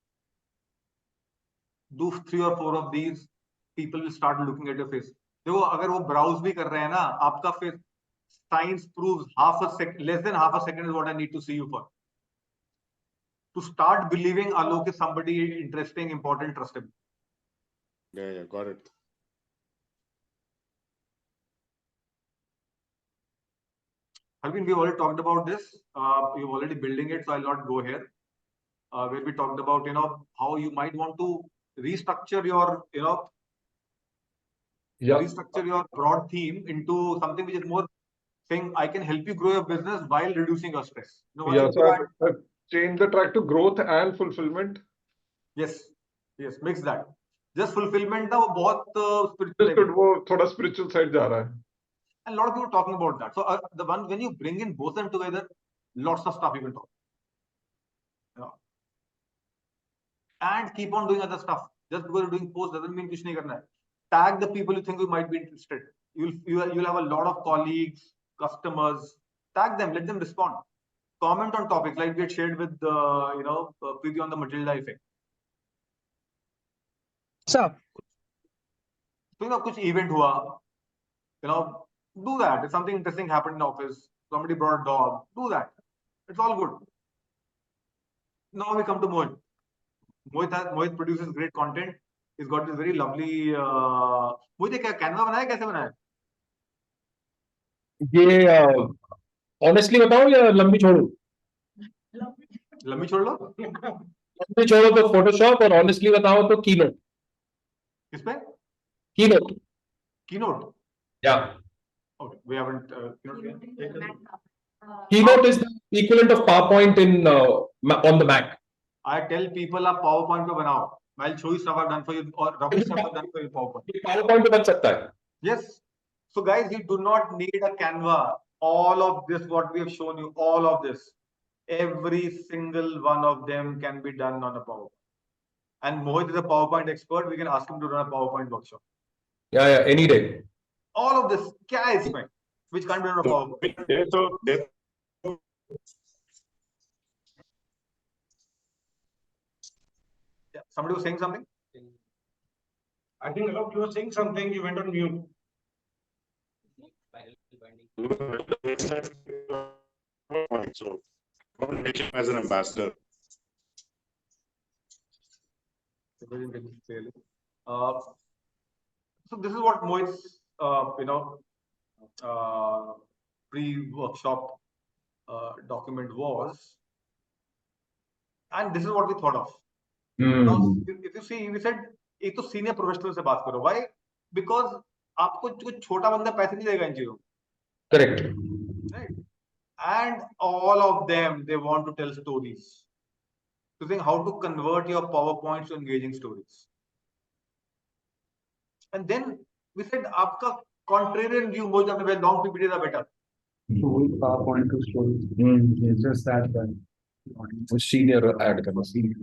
Do 3 or 4 of these, people will start looking at your face. देखो अगर वो browse भी कर रहे हैं ना, आपका face, science proves less than half a second is what I need to see you for. To start believing Alok is somebody interesting, important, trustable. Yeah, got it. Alvin, we've already talked about this. You're already building it, so I'll not go here. Where we talked about, you know, how you might want to restructure your, you know, restructure your broad theme into something which is more saying, I can help you grow your business while reducing your stress. You know, so I've changed the track to growth and fulfillment. Yes, mix that. Just fulfillment ना वो बहुत spiritual वो थोड़ा spiritual side जा रहा है. And a lot of people are talking about that. So the one when you bring in both them together, lots of stuff you can talk. You know? And keep on doing other stuff. Just because you're doing posts doesn't mean कुछ नहीं करना है. Tag the people you think you might be interested. You'll have a lot of colleagues, customers. Tag them, let them respond. Comment on topics like we had shared with you know, Preeti on the Matilda effect. So, you know, कुछ event हुआ, you know, do that. If something interesting happened in the office, somebody brought a dog, do that. It's all good. Now we come to Mohit. Mohit produces great content. He's got this very lovely. Mohit क्या Canva बनाया कैसे बनाया? ये honestly बताओ या लंबी छोड़ो? लंबी छोड़ लो. लंबी छोड़ो तो Photoshop और honestly बताओ तो Keynote. किस पे? Keynote. Yeah. Okay, we haven't. Keynote is the equivalent of PowerPoint in on the Mac. I tell people आप PowerPoint पे बनाओ. I'll show you stuff I've done for you or rubbish stuff I've done for you PowerPoint. PowerPoint पे बन सकता है. Yes. So guys, you do not need a Canva. All of this, what we have shown you, all of this, every single one of them can be done on a PowerPoint. And Mohit is a PowerPoint expert. We can ask him to run a PowerPoint workshop. Yeah, any day. All of this, क्या है इसमें? Which can't be done on a PowerPoint. Yeah, somebody was saying something? I think Alok, you were saying something, you went on mute. So make him as an ambassador. So this is what Mohit's you know, pre-workshop document was, and this is what we thought of. Now, if you see, we said एक तो senior professional से बात करो. Why? Because आपको कोई छोटा बंदा पैसे नहीं देगा इन चीजों. Correct. Right? And all of them, they want to tell stories. To think how to convert your PowerPoints to engaging stories. And then we said, आपका contrarian view, most of the long PPTs are better. PowerPoint to stories. It's just that Senior ad करना senior.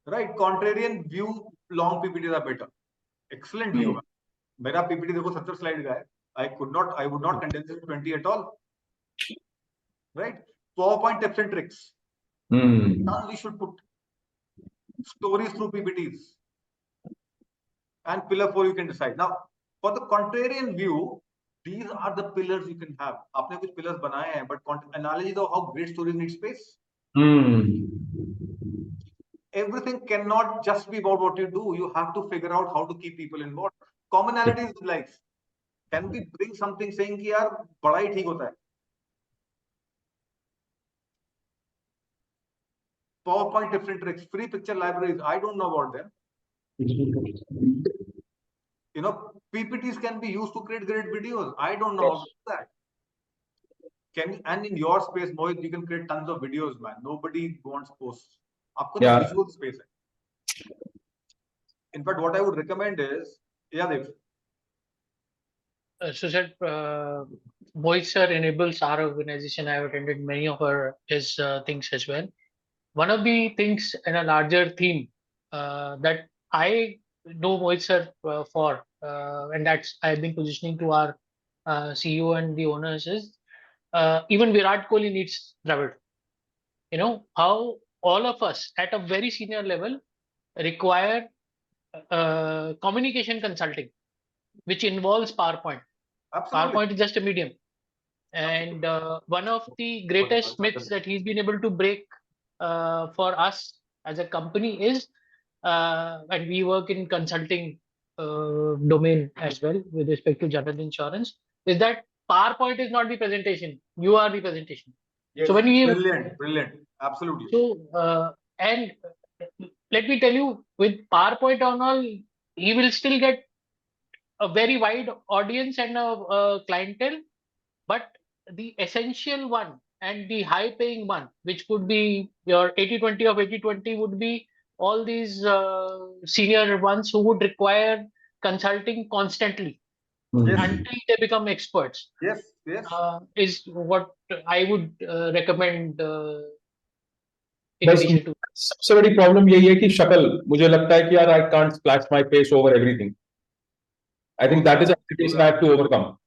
Right, contrarian view, long PPTs are better. Excellent view. मेरा PPT देखो 70 slide का है. I would not condense it to 20 at all. Right? PowerPoint tips and tricks. Now we should put stories through PPTs. And pillar 4 you can decide. Now, for the contrarian view, these are the pillars you can have. आपने कुछ pillars बनाए हैं, but analogy though how great stories need space. Everything cannot just be about what you do. You have to figure out how to keep people involved. Commonalities in life. Can we bring something saying कि यार बड़ा ही ठीक होता है? PowerPoint tips and tricks, free picture libraries. I don't know about them. You know, PPTs can be used to create great videos. I don't know how to do that. And in your space, Mohit, you can create tons of videos, man. Nobody wants posts. आपको तो visual space है. In fact, what I would recommend is, yeah, Dev. So sir, Mohit sir enables our organization. I have attended many of his things as well. One of the things in a larger theme that I know Mohit sir for, and that's I've been positioning to our CEO and the owners is even Virat Kohli needs travel. You know how all of us at a very senior level require communication consulting, which involves PowerPoint. Absolutely. PowerPoint is just a medium. And one of the greatest myths that he's been able to break for us as a company is, and we work in consulting domain as well with respect to general insurance, is that PowerPoint is not the presentation. You are the presentation. Yes, so when we brilliant, absolutely. So and let me tell you, with PowerPoint on all, he will still get a very wide audience and a clientele, but the essential one and the high paying one, which could be your 80-20 of 80-20, would be all these senior ones who would require consulting constantly until they become experts. Yes. Is what I would recommend. बस सबसे बड़ी problem यही है कि शक्ल मुझे लगता है कि यार I can't splash my face over everything. I think that is a situation I have to overcome.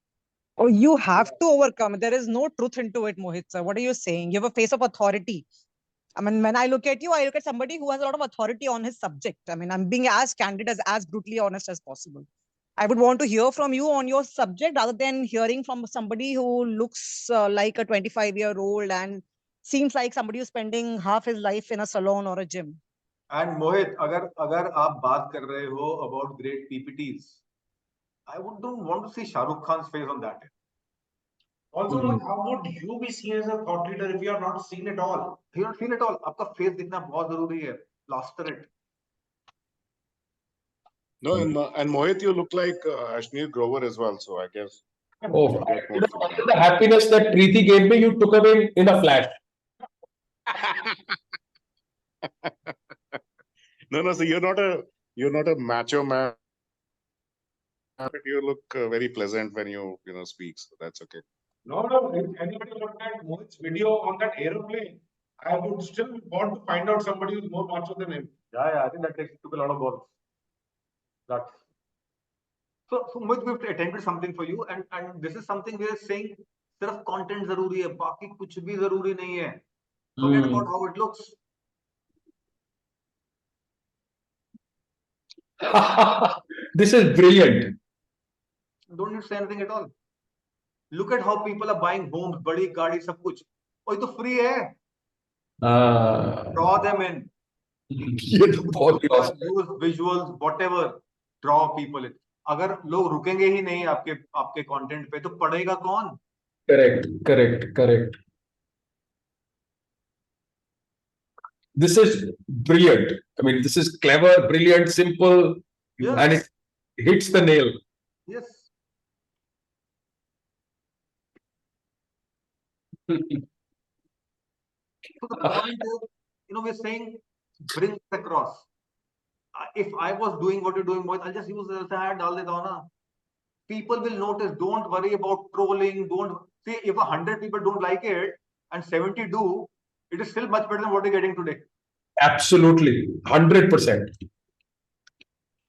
Oh, you have to overcome. There is no truth into it, Mohit sir. What are you saying? You have a face of authority. I mean, when I look at you, I look at somebody who has a lot of authority on his subject. I mean, I'm being as candid, as brutally honest as possible. I would want to hear from you on your subject rather than hearing from somebody who looks like a 25-year-old and seems like somebody who's spending half his life in a salon or a gym. And Mohit, अगर आप बात कर रहे हो about great PPTs, I don't want to see Shah Rukh Khan's face on that. Also, how would you be seen as a thought leader if you are not seen at all? You are not seen at all. आपका face दिखना बहुत जरूरी है. Plaster it. No, and Mohit, you look like Ashneer Grover as well. So I guess. Oh, the happiness that Preeti gave me, you took away in a flash. No. So you're not a macho man. But you look very pleasant when you speak. So that's okay. No. If anybody looked at Mohit's video on that aeroplane, I would still want to find out somebody who's more macho than him. Yeah. I think that took a lot of balls. That's so Mohit, we've attended something for you, and this is something we are saying. सिर्फ content जरूरी है, बाकी कुछ भी जरूरी नहीं है. Forget about how it looks. This is brilliant. Don't need to say anything at all. Look at how people are buying homes, बड़ी गाड़ी सब कुछ. और ये तो free है. Draw them in. ये तो बहुत ही awesome. Use visuals, whatever. Draw people in. अगर लोग रुकेंगे ही नहीं आपके कंटेंट पे तो पढ़ेगा कौन? Correct. This is brilliant. I mean, this is clever, brilliant, simple, yes. And it hits the nail. Yes. So the point is, we're saying bring it across. If I was doing what you're doing, Mohit, I'll just use the ad, dal deta hu na. People will notice. Don't worry about trolling. Don't see if 100 people don't like it and 70 do. It is still much better than what you're getting today. Absolutely, 100%.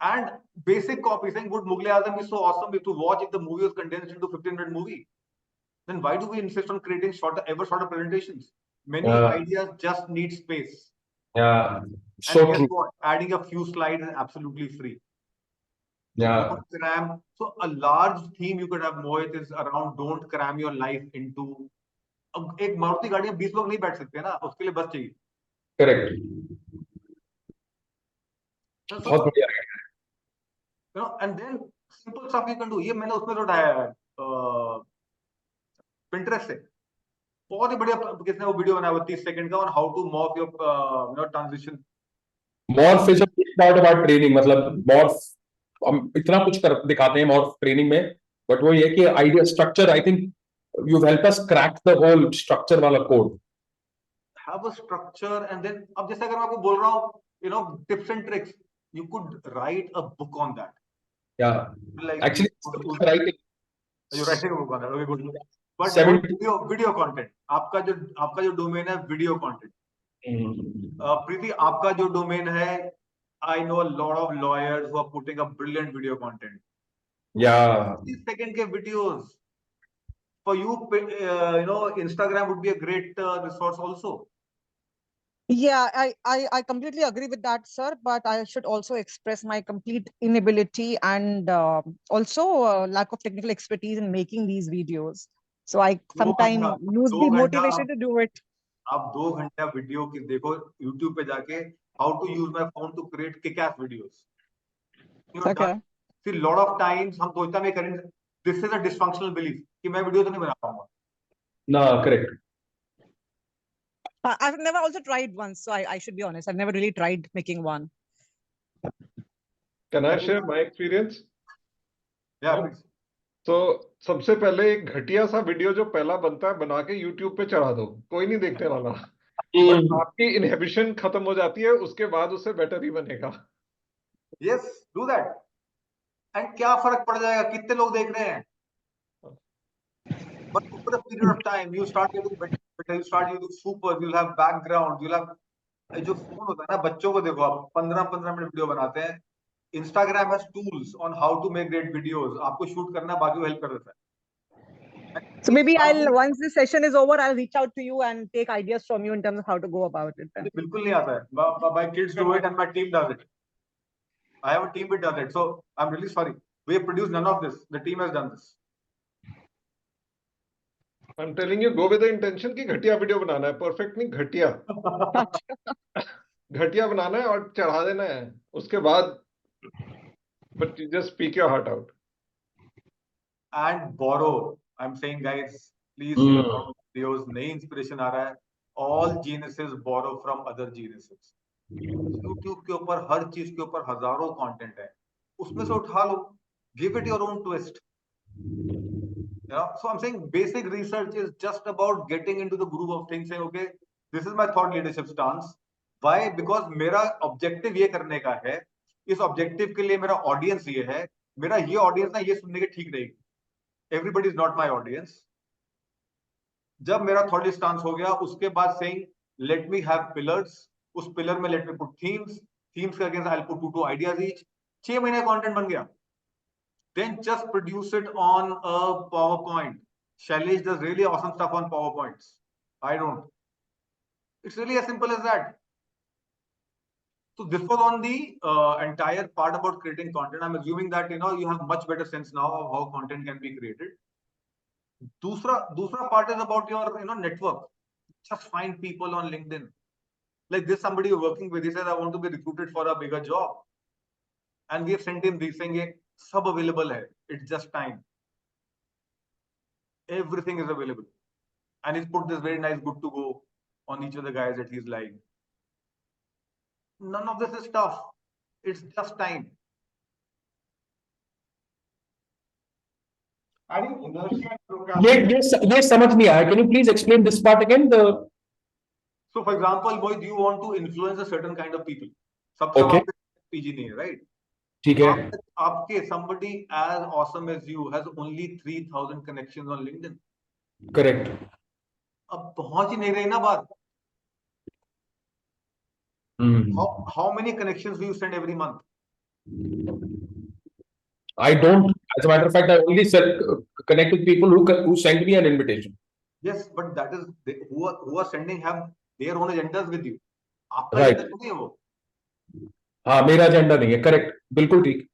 And basic copy saying, "Would Mughal Azam be so awesome if to watch if the movie was condensed into 15-minute movie?" Then why do we insist on creating ever shorter presentations? Many ideas just need space. Yeah. So and guess what? Adding a few slides is absolutely free. Yeah. Don't cram. So a large theme you could have, Mohit, is around don't cram your life into. एक मारुति गाड़ी में 20 लोग नहीं बैठ सकते ना, उसके लिए बस चाहिए. Correct. बहुत बढ़िया. And then simple stuff you can do. ये मैंने उसमें उठाया है Pinterest से. बहुत ही बढ़िया किसने वो वीडियो बनाया 30 सेकंड का on how to morph your transition. Morph is a big part of our training. मतलब morph हम इतना कुछ दिखाते हैं morph training में, but वो ये कि idea structure, I think you've helped us crack the whole structure वाला code. Have a structure and then अब जैसे अगर मैं आपको बोल रहा हूँ, tips and tricks. you could write a book on that. Yeah. Like Actually, writing. you're writing a book on that. Okay, good. But 70 video content. आपका जो domain है video content. Preeti, आपका जो domain है, I know a lot of lawyers who are putting up brilliant video content. Yeah. 30-second के videos. For you, Instagram would be a great resource also. Yeah, I completely agree with that, sir. But I should also express my complete inability and also lack of technical expertise in making these videos. So I sometimes lose the motivation to do it. आप 2 घंटा video की देखो YouTube पे जाके how to use my phone to create kick-ass videos. Okay. See, lot of times हम सोचते हैं करें, this is a dysfunctional belief कि मैं वीडियो तो नहीं बना पाऊंगा. No, correct. I've never also tried one, so I should be honest. I've never really tried making one. Can I share my experience? Yeah, please. तो सबसे पहले एक घटिया सा वीडियो जो पहला बनता है बना के YouTube पे चढ़ा दो, कोई नहीं देखने वाला. बट आपकी इनहिबिशन खत्म हो जाती है, उसके बाद उससे बेटर ही बनेगा. Yes, do that. And क्या फर्क पड़ जाएगा, कितने लोग देख रहे हैं? But over a period of time, you start getting better, you start using super, you'll have background, you'll have जो फोन होता है ना, बच्चों को देखो आप 15-15 मिनट वीडियो बनाते हैं. Instagram has tools on how to make great videos. आपको शूट करना, बाकी वो हेल्प कर देता है. So maybe once this session is over, I'll reach out to you and take ideas from you in terms of how to go about it. बिल्कुल नहीं आता है. My kids do it and my team does it. I have a team which does it. So I'm really sorry. We have produced none of this. The team has done this. I'm telling you, go with the intention कि घटिया video बनाना है, perfect नहीं, घटिया. घटिया बनाना है और चढ़ा देना है. उसके बाद, but you just speak your heart out. And borrow. I'm saying, guys, please videos, नई inspiration आ रहा है. All geniuses borrow from other geniuses. YouTube के ऊपर हर चीज के ऊपर हजारों कंटेंट है, उसमें से उठा लो. Give it your own twist. So I'm saying basic research is just about getting into the groove of things, saying, okay, this is my thought leadership stance. Why? Because मेरा objective ये करने का है, इस objective के लिए मेरा audience ये है, मेरा ये audience ना ये सुनने के ठीक रहेगी. Everybody is not my audience. जब मेरा thought leadership stance हो गया, उसके बाद saying, let me have pillars. उस pillar में let me put themes. Themes के against I'll put 2 ideas each. 6 महीने content बन गया. Then just produce it on a PowerPoint. Shailesh does really awesome stuff on PowerPoints. I don't. It's really as simple as that. So this was on the entire part about creating content. I'm assuming that you have much better sense now of how content can be created. दूसरा part is about your network. Just find people on LinkedIn. Like this, somebody you're working with, he says, I want to be recruited for a bigger job. And we have sent him this saying, sub available hai. It's just time. Everything is available. And he's put this very nice good to go on each of the guys that he's like. None of this is tough. It's just time. I think inertia and procrastination. ये समझ नहीं आया. Can you please explain this part again? So for example, Mohit, you want to influence a certain kind of people. Okay. PG नहीं है, right? ठीक है. आपके somebody as awesome as you has only 3,000 connections on LinkedIn. Correct. अब पहुंच ही नहीं रही ना बात. How many connections do you send every month? I don't. As a matter of fact, I only connect with people who send me an invitation. Yes, but that is who are sending have their own agendas with you. आपका Right. agenda नहीं है वो. हाँ, मेरा agenda नहीं है. Correct, बिल्कुल ठीक.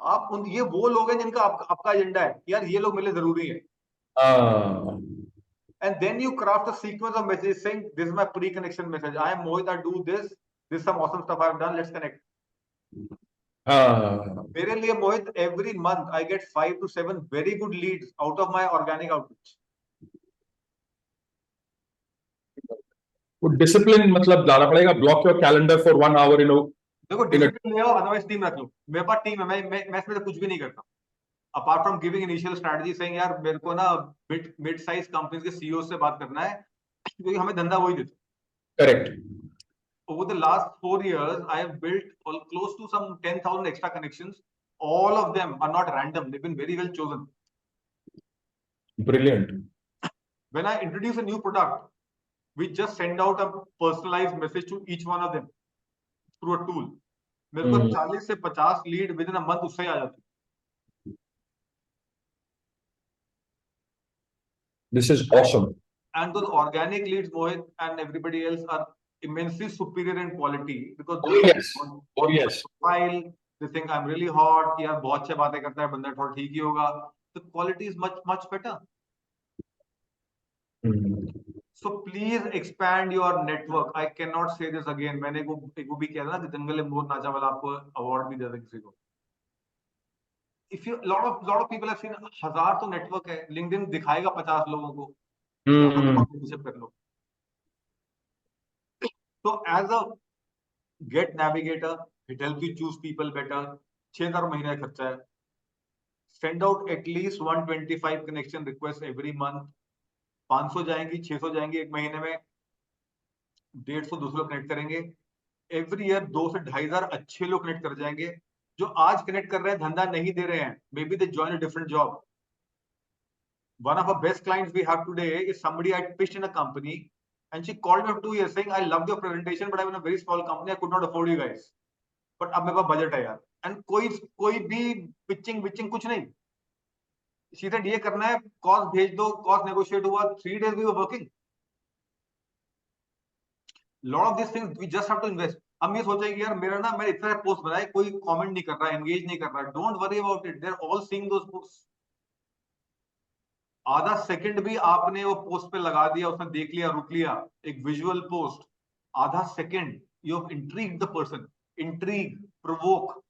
आप ये वो लोग हैं जिनका आपका एजेंडा है, यार ये लोग मेरे जरूरी है. And then you craft a sequence of messages saying, this is my pre-connection message. I am Mohit, I do this. This is some awesome stuff I've done. Let's connect. मेरे लिए Mohit, every month I get 5 to 7 very good leads out of my organic outreach. Discipline मतलब लाना पड़ेगा. Block your calendar for 1 hour देखो discipline ले आओ, otherwise team रख लो. मेरे पास टीम है, मैं इसमें से कुछ भी नहीं करता. Apart from giving initial strategy saying यार मेरे को ना मिड साइज कंपनीज के सीईओ से बात करना है क्योंकि हमें धंधा वही देते. Correct. over the last 4 years, I have built close to some 10,000 extra connections. All of them are not random. They've been very well chosen. Brilliant. When I introduce a new product, we just send out a personalized message to each one of them through a tool. मेरे को 40 से 50 lead within a month उससे आ जाती. This is awesome. And those organic leads, Mohit and everybody else, are immensely superior in quality because yes. Profile, they think I'm really hot. यार बहुत अच्छे बातें करता है बंदा, थोड़ा ठीक ही होगा. The quality is much better. So please expand your network. I cannot say this again. मैंने को भी किया था ना कि जंगल में मोर नाचा वाला आपको award भी दे दे किसी को. If you lot of people have seen 1000 तो network है. LinkedIn दिखाएगा 50 लोगों को. कर लो. So as a get navigator, it helps you choose people better. 6000 महीने का खर्चा है. Send out at least 125 connection requests every month. 500 जाएंगी, 600 जाएंगी एक महीने में. 150 200 लोग कनेक्ट करेंगे. एवरी ईयर 2 से 2500 अच्छे लोग कनेक्ट कर जाएंगे. जो आज कनेक्ट कर रहे हैं धंधा नहीं दे रहे हैं. Maybe they join a different job. One of our best clients we have today is somebody I pitched in a company, and she called me for 2 years saying, "I loved your presentation, but I'm in a very small company. I could not afford you guys. But अब मेरे पास budget है यार." And कोई भी pitching कुछ नहीं. She said, "ये करना है, cost भेज दो, cost negotiate हुआ. 3 days we were working." Lot of these things we just have to invest. हम ये सोचेंगे कि यार मेरा ना मैंने इतना पोस्ट बनाया, कोई कमेंट नहीं कर रहा, एंगेज नहीं कर रहा. Don't worry about it. They're all seeing those posts. आधा सेकंड भी आपने वो पोस्ट पे लगा दिया, उसने देख लिया, रुक लिया, एक विजुअल पोस्ट, आधा second, you have intrigued the person. Intrigue, provoke,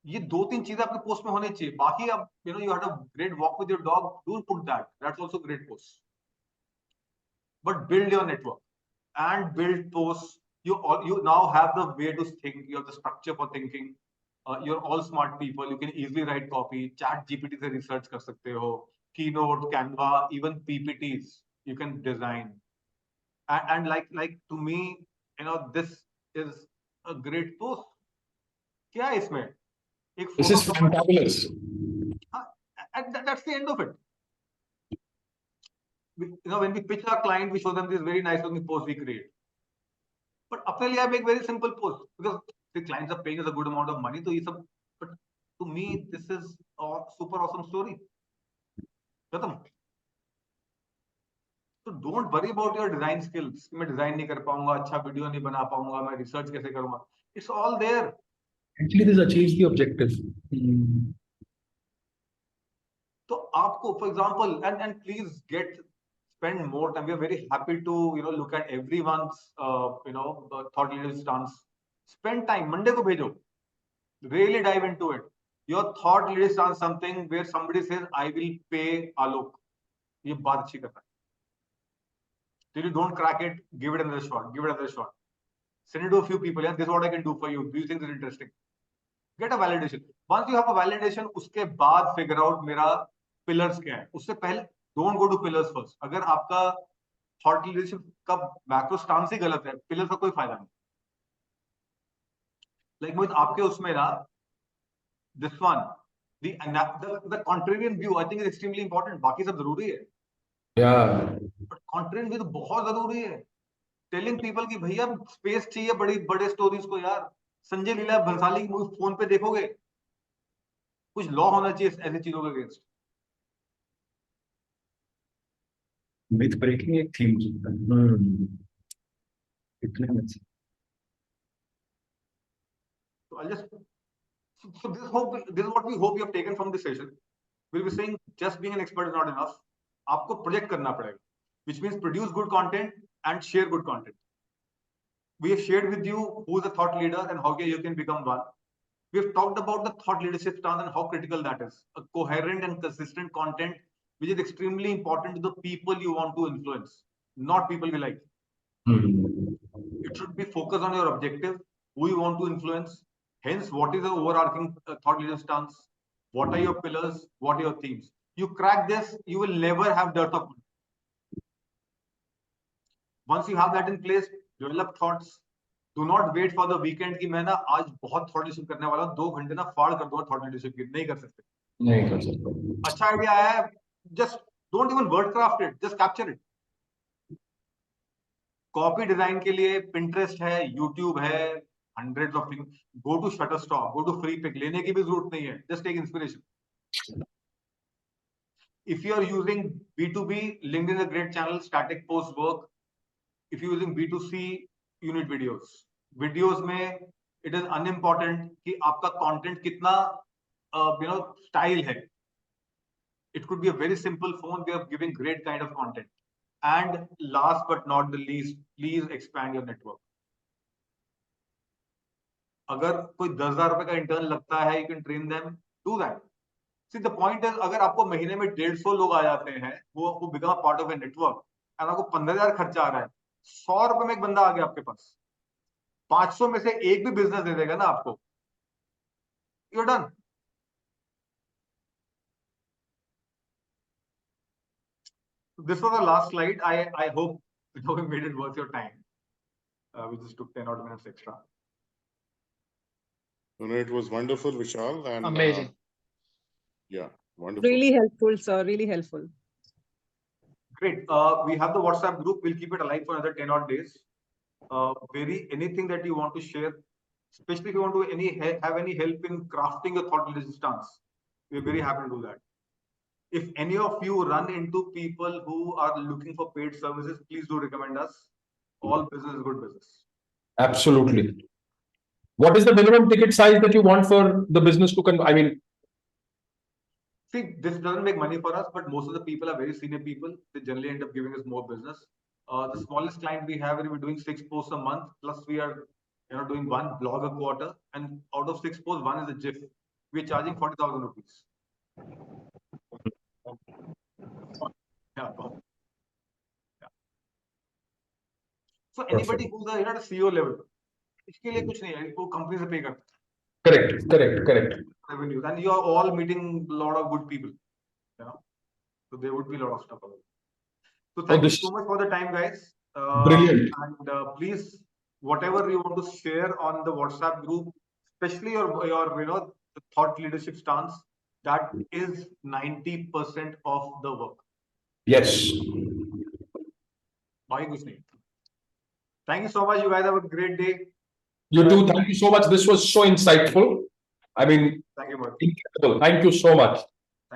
ये 2-3 चीजें आपके पोस्ट में होनी चाहिए. बाकी आप you had a great walk with your dog, do put that. That's also great post. But build your network and build posts. You now have the way to think. You have the structure for thinking. You're all smart people. You can easily write copy. Chat GPT से research कर सकते हो. Keynote, Canva, even PPTs you can design. And like to me, this is a great post. क्या है इसमें? एक This is fantabulous. And that's the end of it. When we pitch our client, we show them this very nice looking post we create. But apparently, I make very simple posts because the clients are paying us a good amount of money. But to me, this is a super awesome story. So don't worry about your design skills. मैं design नहीं कर पाऊंगा, अच्छा video नहीं बना पाऊंगा, मैं research कैसे करूंगा? It's all there. Actually, this achieves the objective. So आपको, for example, and please spend more time. We are very happy to look at everyone's thought leadership stance. Spend time. Monday ko bhejo. Really dive into it. Your thought leadership stance, something where somebody says, "I will pay Alok." ये बात अच्छी करता है. Till you don't crack it, give it another shot. Give it another shot. Send it to a few people. Yeah, this is what I can do for you. Do you think this is interesting? Get a validation. Once you have a validation, उसके बाद figure out मेरा pillars क्या है. उससे पहले don't go to pillars first. अगर आपका thought leadership का macro stance ही गलत है, pillars का कोई फायदा नहीं. Like with आपके उसमें ना, this one, the contrarian view, I think is extremely important. बाकी सब जरूरी है. Yeah. But contrarian view तो बहुत जरूरी है. Telling people कि भैया space चाहिए बड़े stories को यार. संजय लीला भंसाली की मूवी फोन पे देखोगे, कुछ लॉ होना चाहिए ऐसी चीजों के अगेंस्ट. Myth breaking एक थीम इतने में से. So I'll this is what we hope you have taken from this session. We'll be saying just being an expert is not enough. आपको project करना पड़ेगा, which means produce good content and share good content. We have shared with you who is a thought leader and how you can become one. We have talked about the thought leadership stance and how critical that is. A coherent and consistent content, which is extremely important to the people you want to influence, not people you like. It should be focused on your objective, who you want to influence. Hence, what is the overarching thought leadership stance? What are your pillars? What are your themes? You crack this, you will never have dearth of money. Once you have that in place, develop thoughts, Do not wait for the weekend कि मैं ना आज बहुत thought leadership करने वाला हूँ, 2 घंटे ना फाड़ कर दूंगा thought leadership की, नहीं कर सकते. नहीं कर सकते. अच्छा आइडिया आया है, just don't even word craft it, just capture it. Copy design के लिए Pinterest है, YouTube है, hundreds of things. Go to Shutterstock, go to FreePic. लेने की भी जरूरत नहीं है, just take inspiration. If you are using B2B, LinkedIn is a great channel. Static posts work. If you're using B2C, you need videos. Videos में it is unimportant कि आपका content कितना style है. It could be a very simple phone. We are giving great kind of content. And last but not the least, please expand your network. अगर कोई 10,000 रुपए का intern लगता है, you can train them, do that. See, the point is, अगर आपको महीने में 150 लोग आ जाते हैं, वो become a part of a network, and आपको 15,000 खर्चा आ रहा है, 100 रुपए में एक बंदा आ गया आपके पास, 500 में से एक भी बिजनेस दे देगा ना आपको, you're done. This was the last slide. I hope we made it worth your time. We just took 10 odd minutes extra. No, it was wonderful, Vishal, and Amazing. yeah, wonderful. Really helpful, sir. Really helpful. Great. We have the WhatsApp group. We'll keep it alive for another 10 odd days. Anything that you want to share, especially if you want to have any help in crafting a thought leadership stance, we're very happy to do that. If any of you run into people who are looking for paid services, please do recommend us. All business is good business. Absolutely. What is the minimum ticket size that you want for the business to I mean, see, this doesn't make money for us, but most of the people are very senior people. They generally end up giving us more business. The smallest client we have, we're doing 6 posts a month, plus we are doing 1 blog a quarter, and out of 6 posts, 1 is a GIF. We're charging 40,000 rupees. Yeah. So anybody who's at a CEO level, इसके लिए कुछ नहीं है, वो company से pay करता है. Correct. Revenues, and you are all meeting a lot of good people, so there would be a lot of stuff available. So thank you so much for the time, guys. Brilliant. And please, whatever you want to share on the WhatsApp group, especially your the thought leadership stance, that is 90% of the work. Yes. Thank you so much. You guys have a great day. You too. Thank you so much. This was so insightful. I mean, thank you, incredible. Thank you so much.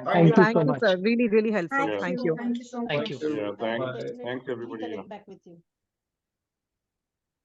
Thank you so much. Sir. Really, really helpful. Thank you. Thank you so much. Thank you. Yeah, thanks everybody. Back with you.